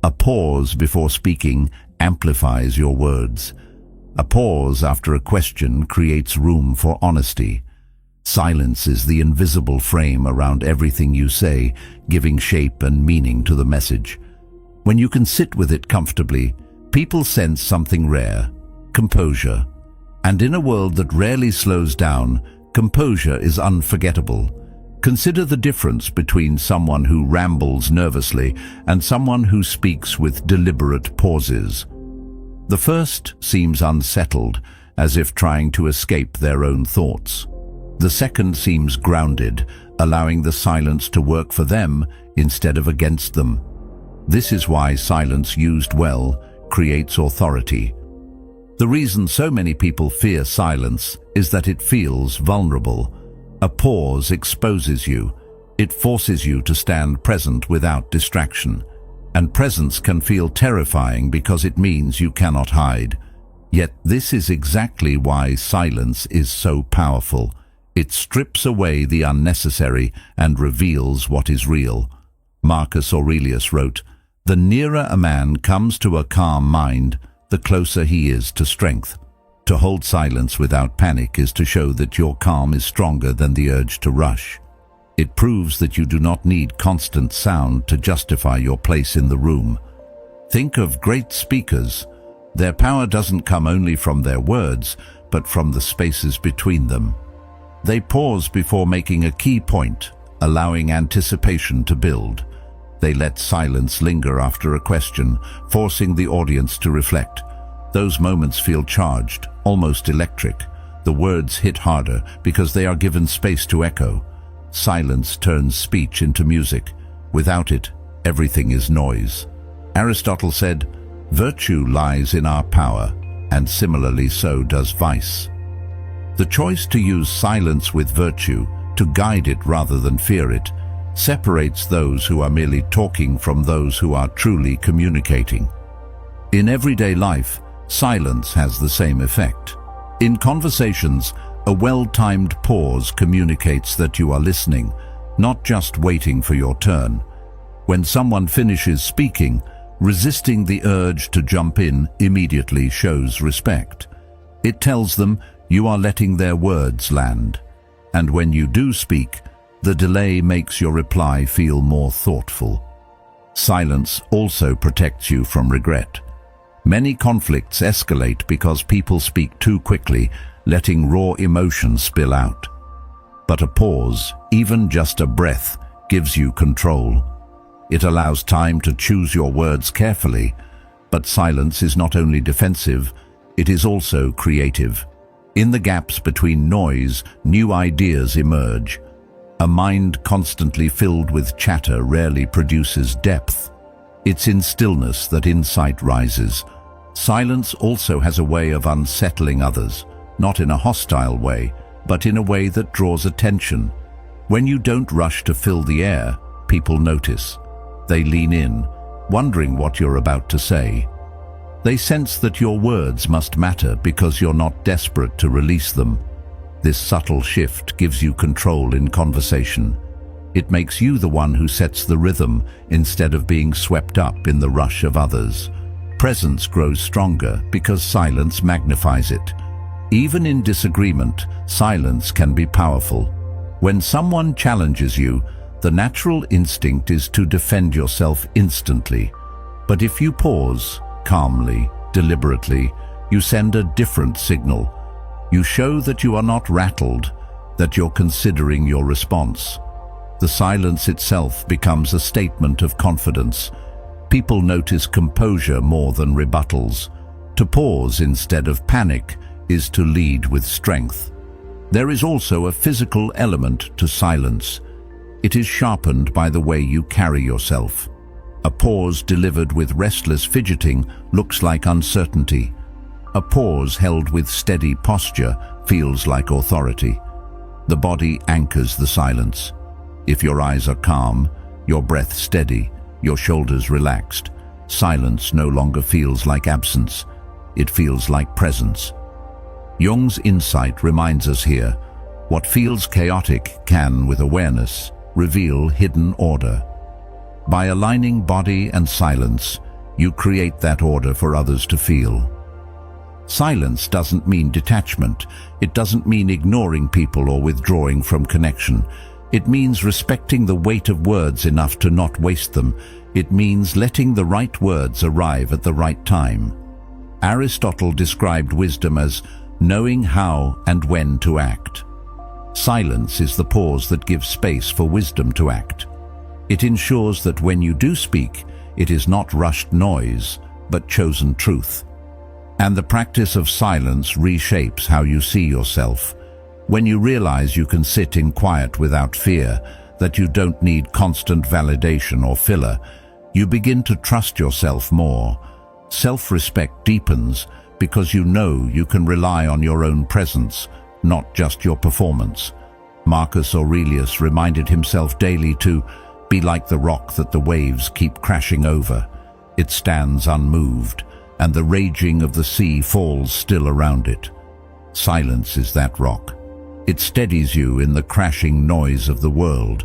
A pause before speaking amplifies your words. A pause after a question creates room for honesty. Silence is the invisible frame around everything you say, giving shape and meaning to the message. When you can sit with it comfortably, people sense something rare: composure. And in a world that rarely slows down, composure is unforgettable. Consider the difference between someone who rambles nervously and someone who speaks with deliberate pauses. The first seems unsettled, as if trying to escape their own thoughts. The second seems grounded, allowing the silence to work for them instead of against them. This is why silence used well creates authority. The reason so many people fear silence is that it feels vulnerable. A pause exposes you. It forces you to stand present without distraction. And presence can feel terrifying because it means you cannot hide. Yet this is exactly why silence is so powerful. It strips away the unnecessary and reveals what is real. Marcus Aurelius wrote, "The nearer a man comes to a calm mind, the closer he is to strength." To hold silence without panic is to show that your calm is stronger than the urge to rush. It proves that you do not need constant sound to justify your place in the room. Think of great speakers. Their power doesn't come only from their words, but from the spaces between them. They pause before making a key point, allowing anticipation to build. They let silence linger after a question, forcing the audience to reflect. Those moments feel charged, almost electric. The words hit harder because they are given space to echo. Silence turns speech into music. Without it, everything is noise. Aristotle said, "Virtue lies in our power, and similarly so does vice." The choice to use silence with virtue, to guide it rather than fear it, separates those who are merely talking from those who are truly communicating. In everyday life, silence has the same effect. In conversations, a well-timed pause communicates that you are listening, not just waiting for your turn. When someone finishes speaking, resisting the urge to jump in immediately shows respect. It tells them you are letting their words land. And when you do speak, the delay makes your reply feel more thoughtful. Silence also protects you from regret. Many conflicts escalate because people speak too quickly, letting raw emotions spill out. But a pause, even just a breath, gives you control. It allows time to choose your words carefully. But silence is not only defensive, it is also creative. In the gaps between noise, new ideas emerge. A mind constantly filled with chatter rarely produces depth. It's in stillness that insight rises. Silence also has a way of unsettling others, not in a hostile way, but in a way that draws attention. When you don't rush to fill the air, people notice. They lean in, wondering what you're about to say. They sense that your words must matter because you're not desperate to release them. This subtle shift gives you control in conversation. It makes you the one who sets the rhythm instead of being swept up in the rush of others. Presence grows stronger because silence magnifies it. Even in disagreement, silence can be powerful. When someone challenges you, the natural instinct is to defend yourself instantly. But if you pause, calmly, deliberately, you send a different signal. You show that you are not rattled, that you're considering your response. The silence itself becomes a statement of confidence. People notice composure more than rebuttals. To pause instead of panic is to lead with strength. There is also a physical element to silence. It is sharpened by the way you carry yourself. A pause delivered with restless fidgeting looks like uncertainty. A pause held with steady posture feels like authority. The body anchors the silence. If your eyes are calm, your breath steady, your shoulders relaxed, silence no longer feels like absence. It feels like presence. Jung's insight reminds us here, what feels chaotic can, with awareness, reveal hidden order. By aligning body and silence, you create that order for others to feel. Silence doesn't mean detachment. It doesn't mean ignoring people or withdrawing from connection. It means respecting the weight of words enough to not waste them. It means letting the right words arrive at the right time. Aristotle described wisdom as knowing how and when to act. Silence is the pause that gives space for wisdom to act. It ensures that when you do speak, it is not rushed noise, but chosen truth. And the practice of silence reshapes how you see yourself. When you realize you can sit in quiet without fear, that you don't need constant validation or filler, you begin to trust yourself more. Self-respect deepens because you know you can rely on your own presence, not just your performance. Marcus Aurelius reminded himself daily to be like the rock that the waves keep crashing over. It stands unmoved, and the raging of the sea falls still around it. Silence is that rock. It steadies you in the crashing noise of the world.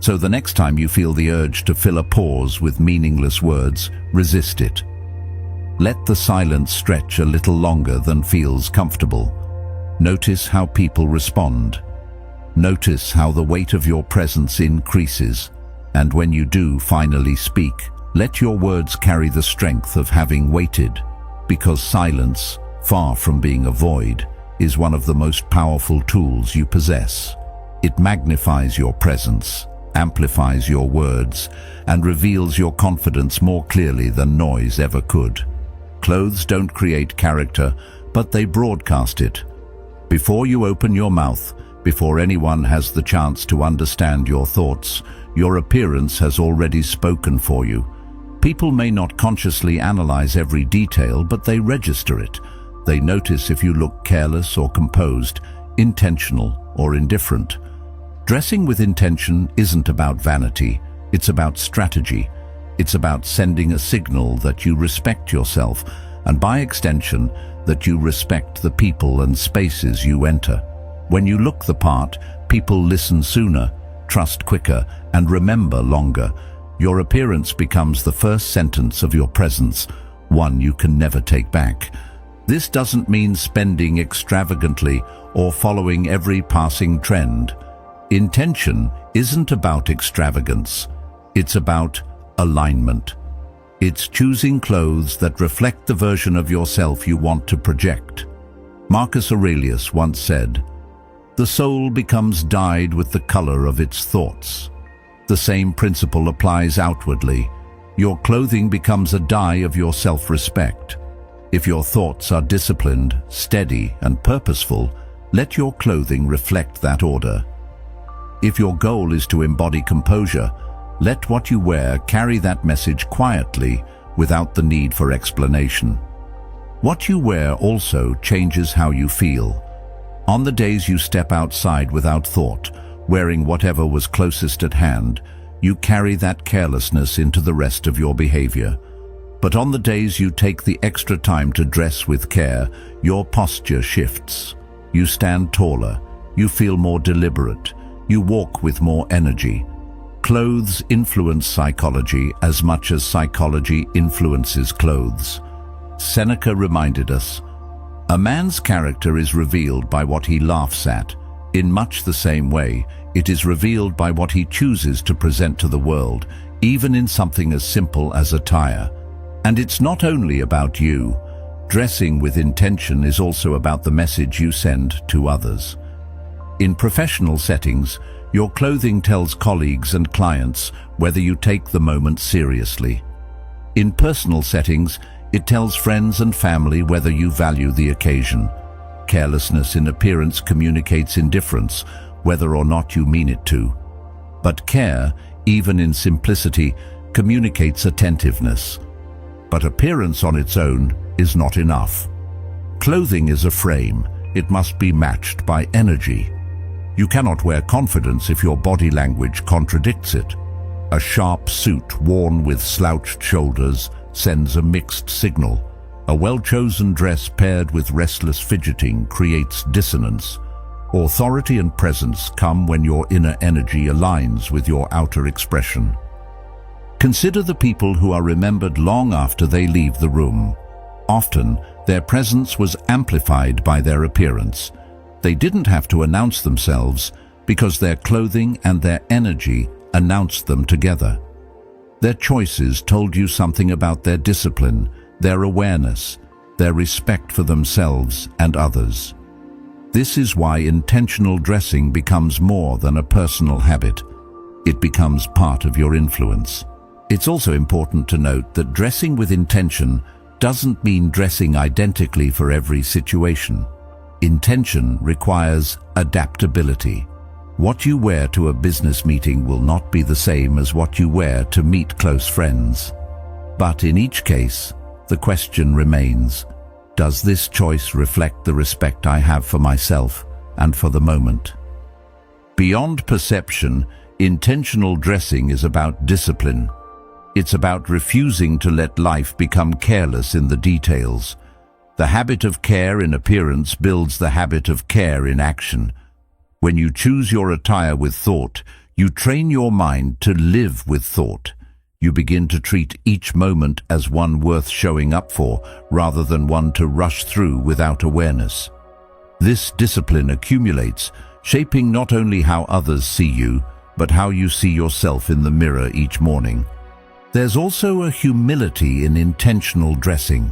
So the next time you feel the urge to fill a pause with meaningless words, resist it. Let the silence stretch a little longer than feels comfortable. Notice how people respond. Notice how the weight of your presence increases. And when you do finally speak, let your words carry the strength of having waited, because silence, far from being a void, is one of the most powerful tools you possess. It magnifies your presence, amplifies your words, and reveals your confidence more clearly than noise ever could. Clothes don't create character, but they broadcast it. Before you open your mouth, before anyone has the chance to understand your thoughts, your appearance has already spoken for you. People may not consciously analyze every detail, but they register it. They notice if you look careless or composed, intentional or indifferent. Dressing with intention isn't about vanity, it's about strategy. It's about sending a signal that you respect yourself, and by extension, that you respect the people and spaces you enter. When you look the part, people listen sooner, trust quicker, and remember longer. Your appearance becomes the first sentence of your presence, one you can never take back. This doesn't mean spending extravagantly or following every passing trend. Intention isn't about extravagance. It's about alignment. It's choosing clothes that reflect the version of yourself you want to project. Marcus Aurelius once said, "The soul becomes dyed with the color of its thoughts." The same principle applies outwardly. Your clothing becomes a dye of your self-respect. If your thoughts are disciplined, steady, and purposeful, let your clothing reflect that order. If your goal is to embody composure, let what you wear carry that message quietly, without the need for explanation. What you wear also changes how you feel. On the days you step outside without thought, wearing whatever was closest at hand, you carry that carelessness into the rest of your behavior. But on the days you take the extra time to dress with care, your posture shifts. You stand taller, you feel more deliberate, you walk with more energy. Clothes influence psychology as much as psychology influences clothes. Seneca reminded us, "A man's character is revealed by what he laughs at. In much the same way, it is revealed by what he chooses to present to the world, even in something as simple as attire." And it's not only about you. Dressing with intention is also about the message you send to others. In professional settings, your clothing tells colleagues and clients whether you take the moment seriously. In personal settings, it tells friends and family whether you value the occasion. Carelessness in appearance communicates indifference, whether or not you mean it to. But care, even in simplicity, communicates attentiveness. But appearance on its own is not enough. Clothing is a frame. It must be matched by energy. You cannot wear confidence if your body language contradicts it. A sharp suit worn with slouched shoulders sends a mixed signal. A well-chosen dress paired with restless fidgeting creates dissonance. Authority and presence come when your inner energy aligns with your outer expression. Consider the people who are remembered long after they leave the room. Often, their presence was amplified by their appearance. They didn't have to announce themselves because their clothing and their energy announced them together. Their choices told you something about their discipline, their awareness, their respect for themselves and others. This is why intentional dressing becomes more than a personal habit. It becomes part of your influence. It's also important to note that dressing with intention doesn't mean dressing identically for every situation. Intention requires adaptability. What you wear to a business meeting will not be the same as what you wear to meet close friends. But in each case, the question remains, does this choice reflect the respect I have for myself and for the moment? Beyond perception, intentional dressing is about discipline. It's about refusing to let life become careless in the details. The habit of care in appearance builds the habit of care in action. When you choose your attire with thought, you train your mind to live with thought. You begin to treat each moment as one worth showing up for, rather than one to rush through without awareness. This discipline accumulates, shaping not only how others see you, but how you see yourself in the mirror each morning. There's also a humility in intentional dressing.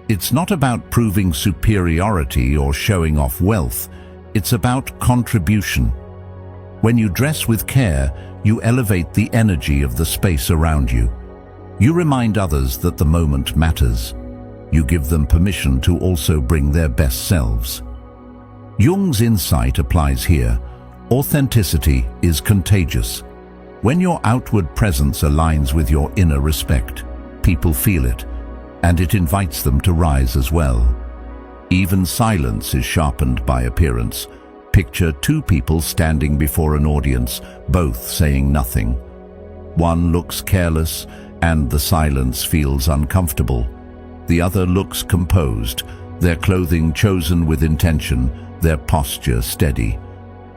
It's not about proving superiority or showing off wealth. It's about contribution. When you dress with care, you elevate the energy of the space around you. You remind others that the moment matters. You give them permission to also bring their best selves. Jung's insight applies here. Authenticity is contagious. When your outward presence aligns with your inner respect, people feel it, and it invites them to rise as well. Even silence is sharpened by appearance. Picture two people standing before an audience, both saying nothing. One looks careless, and the silence feels uncomfortable. The other looks composed, their clothing chosen with intention, their posture steady.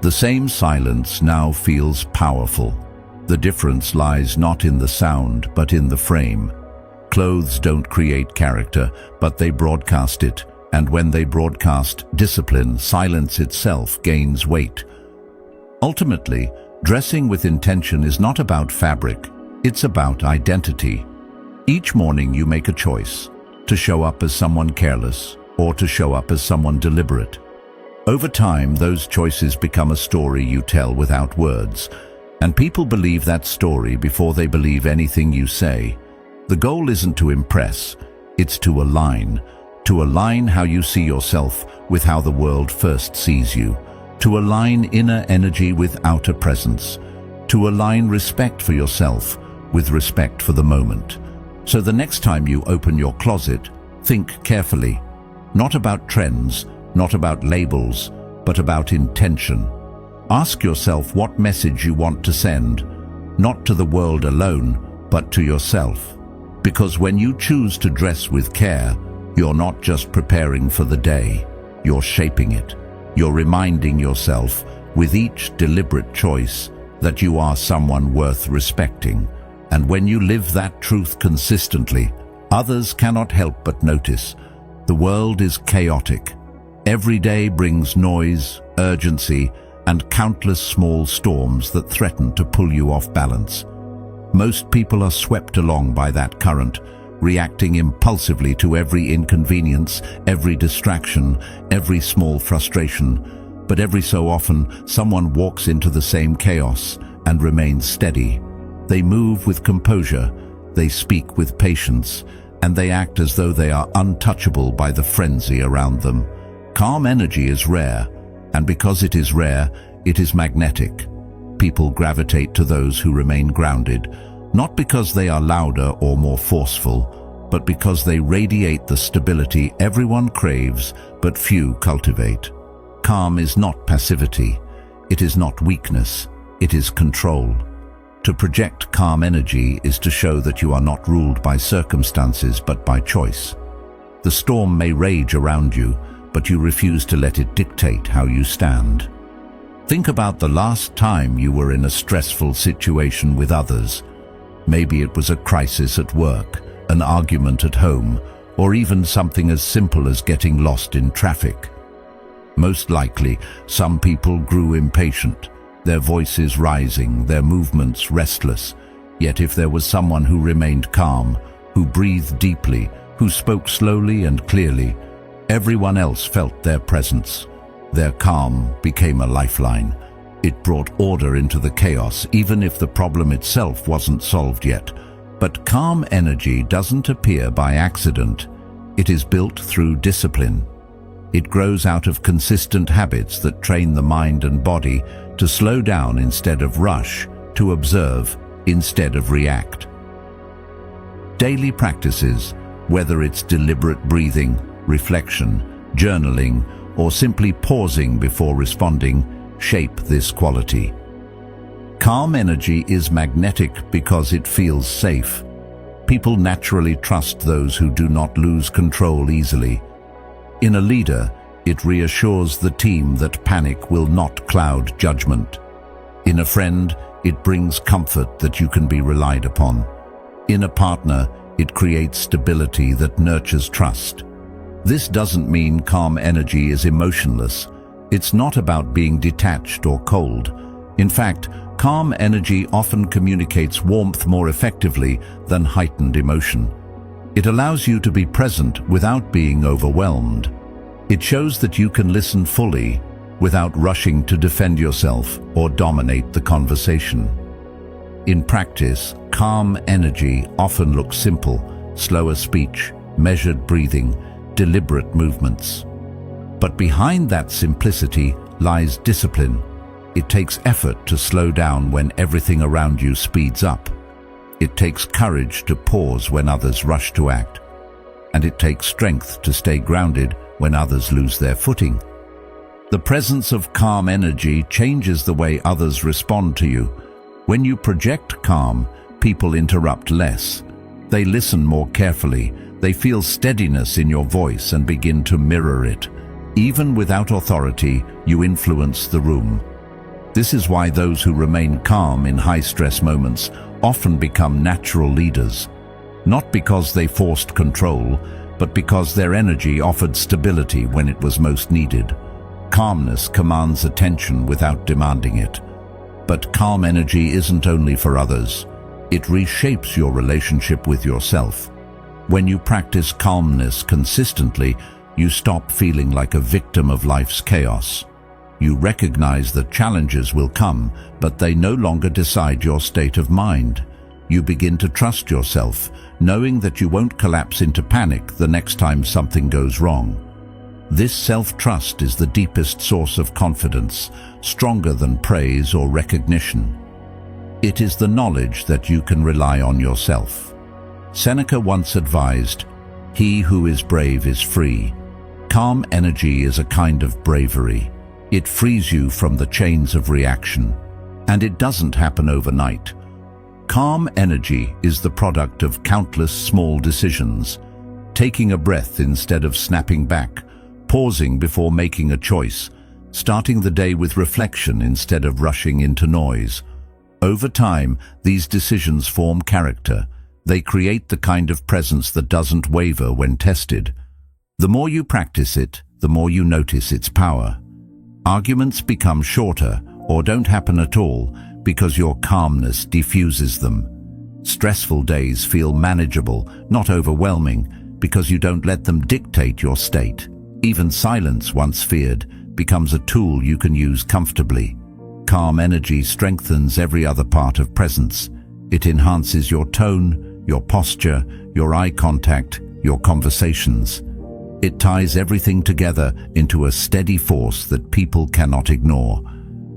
The same silence now feels powerful. The difference lies not in the sound, but in the frame. Clothes don't create character, but they broadcast it. And when they broadcast discipline, silence itself gains weight. Ultimately, dressing with intention is not about fabric, it's about identity. Each morning you make a choice, to show up as someone careless or to show up as someone deliberate. Over time, those choices become a story you tell without words, and people believe that story before they believe anything you say. The goal isn't to impress, it's to align how you see yourself with how the world first sees you, to align inner energy with outer presence, to align respect for yourself with respect for the moment. So the next time you open your closet, think carefully, not about trends, not about labels, but about intention. Ask yourself what message you want to send, not to the world alone, but to yourself. Because when you choose to dress with care, you're not just preparing for the day, you're shaping it. You're reminding yourself, with each deliberate choice, that you are someone worth respecting. And when you live that truth consistently, others cannot help but notice. The world is chaotic. Every day brings noise, urgency, and countless small storms that threaten to pull you off balance. Most people are swept along by that current, reacting impulsively to every inconvenience, every distraction, every small frustration. But every so often, someone walks into the same chaos and remains steady. They move with composure, they speak with patience, and they act as though they are untouchable by the frenzy around them. Calm energy is rare, and because it is rare, it is magnetic. People gravitate to those who remain grounded, not because they are louder or more forceful, but because they radiate the stability everyone craves but few cultivate. Calm is not passivity. It is not weakness. It is control. To project calm energy is to show that you are not ruled by circumstances but by choice. The storm may rage around you, but you refuse to let it dictate how you stand. Think about the last time you were in a stressful situation with others. Maybe it was a crisis at work, an argument at home, or even something as simple as getting lost in traffic. Most likely, some people grew impatient, their voices rising, their movements restless. Yet if there was someone who remained calm, who breathed deeply, who spoke slowly and clearly, everyone else felt their presence. Their calm became a lifeline. It brought order into the chaos, even if the problem itself wasn't solved yet. But calm energy doesn't appear by accident. It is built through discipline. It grows out of consistent habits that train the mind and body to slow down instead of rush, to observe instead of react. Daily practices, whether it's deliberate breathing, reflection, journaling, or simply pausing before responding, shape this quality. Calm energy is magnetic because it feels safe. People naturally trust those who do not lose control easily. In a leader, It reassures the team that panic will not cloud judgment. In a friend, it brings comfort that you can be relied upon. In a partner, it creates stability that nurtures trust. This doesn't mean calm energy is emotionless. It's not about being detached or cold. In fact, calm energy often communicates warmth more effectively than heightened emotion. It allows you to be present without being overwhelmed. It shows that you can listen fully without rushing to defend yourself or dominate the conversation. In practice, calm energy often looks simple: slower speech, measured breathing, deliberate movements. But behind that simplicity lies discipline. It takes effort to slow down when everything around you speeds up. It takes courage to pause when others rush to act. And it takes strength to stay grounded when others lose their footing. The presence of calm energy changes the way others respond to you. When you project calm, people interrupt less. They listen more carefully. They feel steadiness in your voice and begin to mirror it. Even without authority, you influence the room. This is why those who remain calm in high-stress moments often become natural leaders. Not because they forced control, but because their energy offered stability when it was most needed. Calmness commands attention without demanding it. But calm energy isn't only for others. It reshapes your relationship with yourself. When you practice calmness consistently, you stop feeling like a victim of life's chaos. You recognize that challenges will come, but they no longer decide your state of mind. You begin to trust yourself, knowing that you won't collapse into panic the next time something goes wrong. This self-trust is the deepest source of confidence, stronger than praise or recognition. It is the knowledge that you can rely on yourself. Seneca once advised, "He who is brave is free." Calm energy is a kind of bravery. It frees you from the chains of reaction. And it doesn't happen overnight. Calm energy is the product of countless small decisions. Taking a breath instead of snapping back, pausing before making a choice, starting the day with reflection instead of rushing into noise. Over time, these decisions form character. They create the kind of presence that doesn't waver when tested. The more you practice it, the more you notice its power. Arguments become shorter or don't happen at all because your calmness diffuses them. Stressful days feel manageable, not overwhelming, because you don't let them dictate your state. Even silence, once feared, becomes a tool you can use comfortably. Calm energy strengthens every other part of presence. It enhances your tone, your posture, your eye contact, your conversations. It ties everything together into a steady force that people cannot ignore.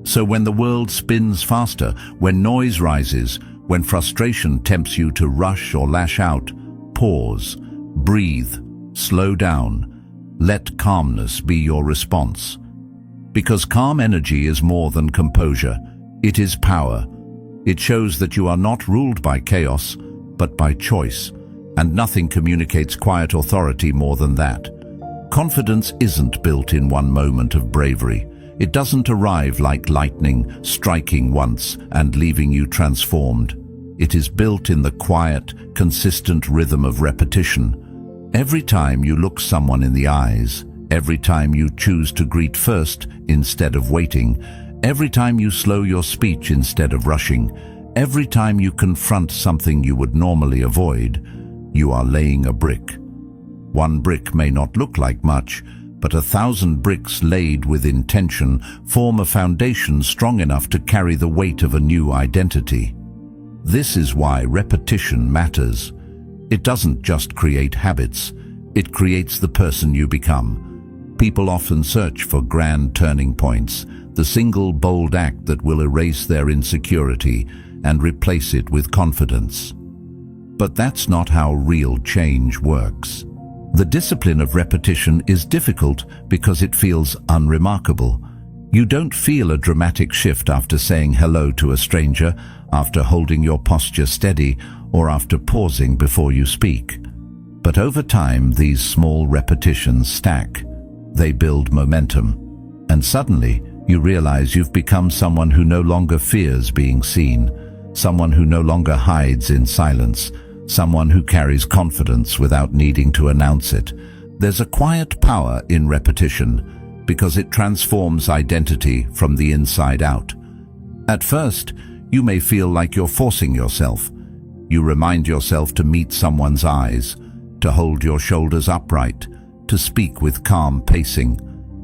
So when the world spins faster, when noise rises, when frustration tempts you to rush or lash out, pause, breathe, slow down. Let calmness be your response. Because calm energy is more than composure. It is power. It shows that you are not ruled by chaos, but by choice. And nothing communicates quiet authority more than that. Confidence isn't built in one moment of bravery. It doesn't arrive like lightning, striking once and leaving you transformed. It is built in the quiet, consistent rhythm of repetition. Every time you look someone in the eyes, every time you choose to greet first instead of waiting, every time you slow your speech instead of rushing, every time you confront something you would normally avoid, you are laying a brick. One brick may not look like much, but 1,000 bricks laid with intention form a foundation strong enough to carry the weight of a new identity. This is why repetition matters. It doesn't just create habits, it creates the person you become. People often search for grand turning points, the single bold act that will erase their insecurity and replace it with confidence. But that's not how real change works. The discipline of repetition is difficult because it feels unremarkable. You don't feel a dramatic shift after saying hello to a stranger, after holding your posture steady, or after pausing before you speak. But over time, these small repetitions stack. They build momentum. And suddenly, you realize you've become someone who no longer fears being seen, someone who no longer hides in silence, someone who carries confidence without needing to announce it. There's a quiet power in repetition because it transforms identity from the inside out. At first, you may feel like you're forcing yourself. You remind yourself to meet someone's eyes, to hold your shoulders upright, to speak with calm pacing.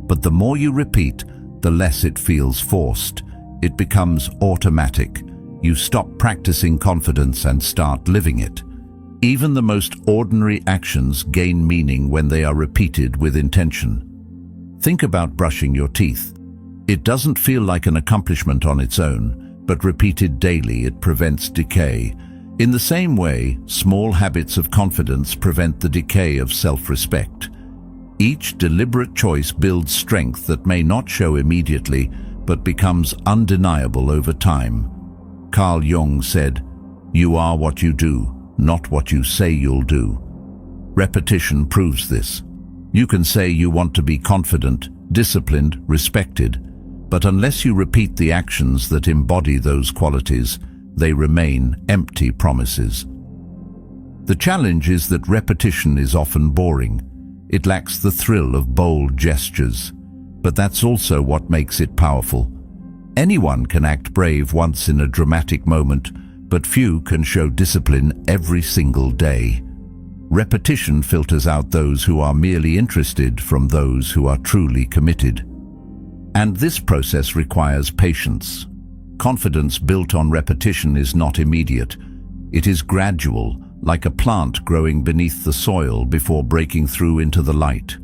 But the more you repeat, the less it feels forced. It becomes automatic. You stop practicing confidence and start living it. Even the most ordinary actions gain meaning when they are repeated with intention. Think about brushing your teeth. It doesn't feel like an accomplishment on its own, but repeated daily it prevents decay. In the same way, small habits of confidence prevent the decay of self-respect. Each deliberate choice builds strength that may not show immediately, but becomes undeniable over time. Carl Jung said, "You are what you do, not what you say you'll do." Repetition proves this. You can say you want to be confident, disciplined, respected, but unless you repeat the actions that embody those qualities, they remain empty promises. The challenge is that repetition is often boring. It lacks the thrill of bold gestures, but that's also what makes it powerful. Anyone can act brave once in a dramatic moment, but few can show discipline every single day. Repetition filters out those who are merely interested from those who are truly committed. And this process requires patience. Confidence built on repetition is not immediate. It is gradual, like a plant growing beneath the soil before breaking through into the light.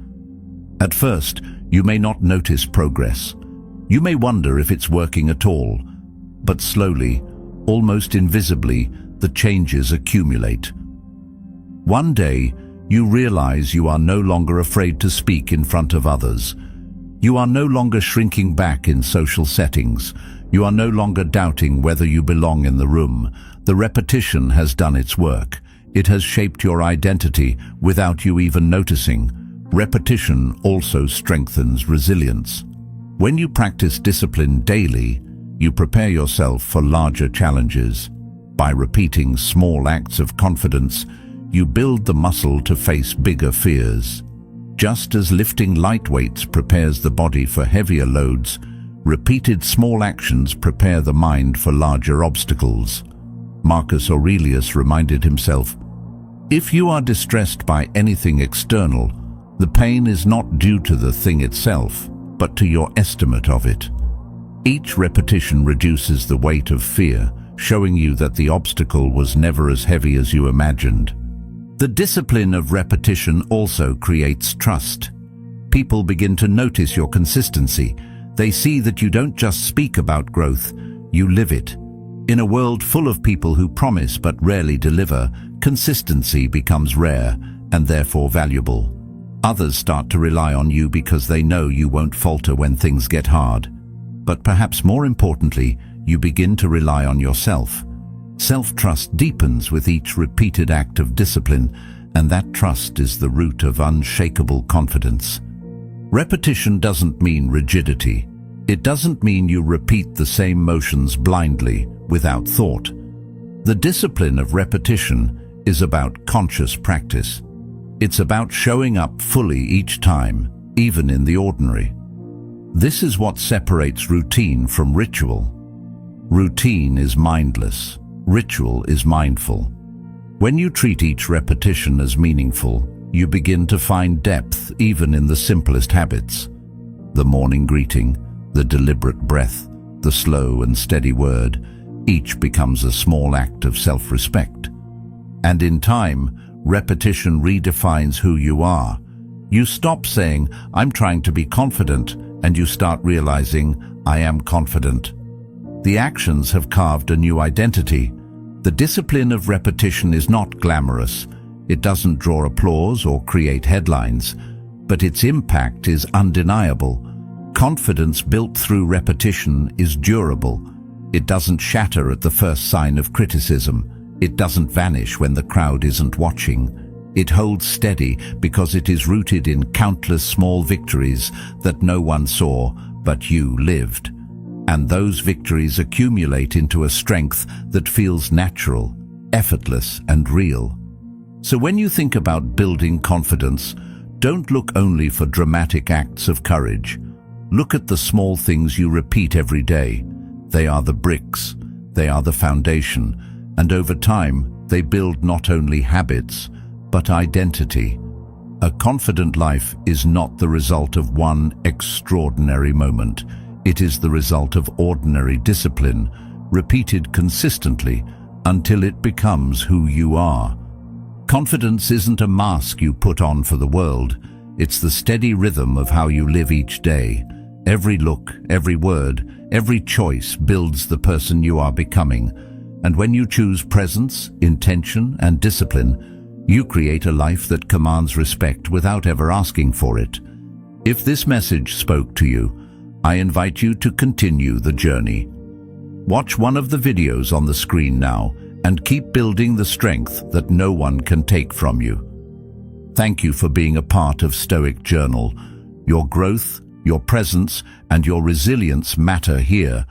At first, you may not notice progress. You may wonder if it's working at all, but slowly, almost invisibly, the changes accumulate. One day, you realize you are no longer afraid to speak in front of others. You are no longer shrinking back in social settings. You are no longer doubting whether you belong in the room. The repetition has done its work. It has shaped your identity without you even noticing. Repetition also strengthens resilience. When you practice discipline daily, you prepare yourself for larger challenges. By repeating small acts of confidence, you build the muscle to face bigger fears. Just as lifting light weights prepares the body for heavier loads, repeated small actions prepare the mind for larger obstacles. Marcus Aurelius reminded himself, "If you are distressed by anything external, the pain is not due to the thing itself, but to your estimate of it." Each repetition reduces the weight of fear, showing you that the obstacle was never as heavy as you imagined. The discipline of repetition also creates trust. People begin to notice your consistency. They see that you don't just speak about growth, you live it. In a world full of people who promise but rarely deliver, consistency becomes rare and therefore valuable. Others start to rely on you because they know you won't falter when things get hard. But perhaps more importantly, you begin to rely on yourself. Self-trust deepens with each repeated act of discipline, and that trust is the root of unshakable confidence. Repetition doesn't mean rigidity. It doesn't mean you repeat the same motions blindly, without thought. The discipline of repetition is about conscious practice. It's about showing up fully each time, even in the ordinary. This is what separates routine from ritual. Routine is mindless. Ritual is mindful. When you treat each repetition as meaningful, you begin to find depth even in the simplest habits. The morning greeting, the deliberate breath, the slow and steady word, each becomes a small act of self-respect. And in time, repetition redefines who you are. You stop saying, "I'm trying to be confident," and you start realizing, "I am confident." The actions have carved a new identity. The discipline of repetition is not glamorous. It doesn't draw applause or create headlines, but its impact is undeniable. Confidence built through repetition is durable. It doesn't shatter at the first sign of criticism. It doesn't vanish when the crowd isn't watching. It holds steady because it is rooted in countless small victories that no one saw but you lived. And those victories accumulate into a strength that feels natural, effortless, and real. So when you think about building confidence, don't look only for dramatic acts of courage. Look at the small things you repeat every day. They are the bricks, they are the foundation, and over time, they build not only habits, but identity. A confident life is not the result of one extraordinary moment. It is the result of ordinary discipline, repeated consistently until it becomes who you are. Confidence isn't a mask you put on for the world. It's the steady rhythm of how you live each day. Every look, every word, every choice builds the person you are becoming. And when you choose presence, intention, and discipline, you create a life that commands respect without ever asking for it. If this message spoke to you, I invite you to continue the journey. Watch one of the videos on the screen now and keep building the strength that no one can take from you. Thank you for being a part of Stoic Journal. Your growth, your presence, and your resilience matter here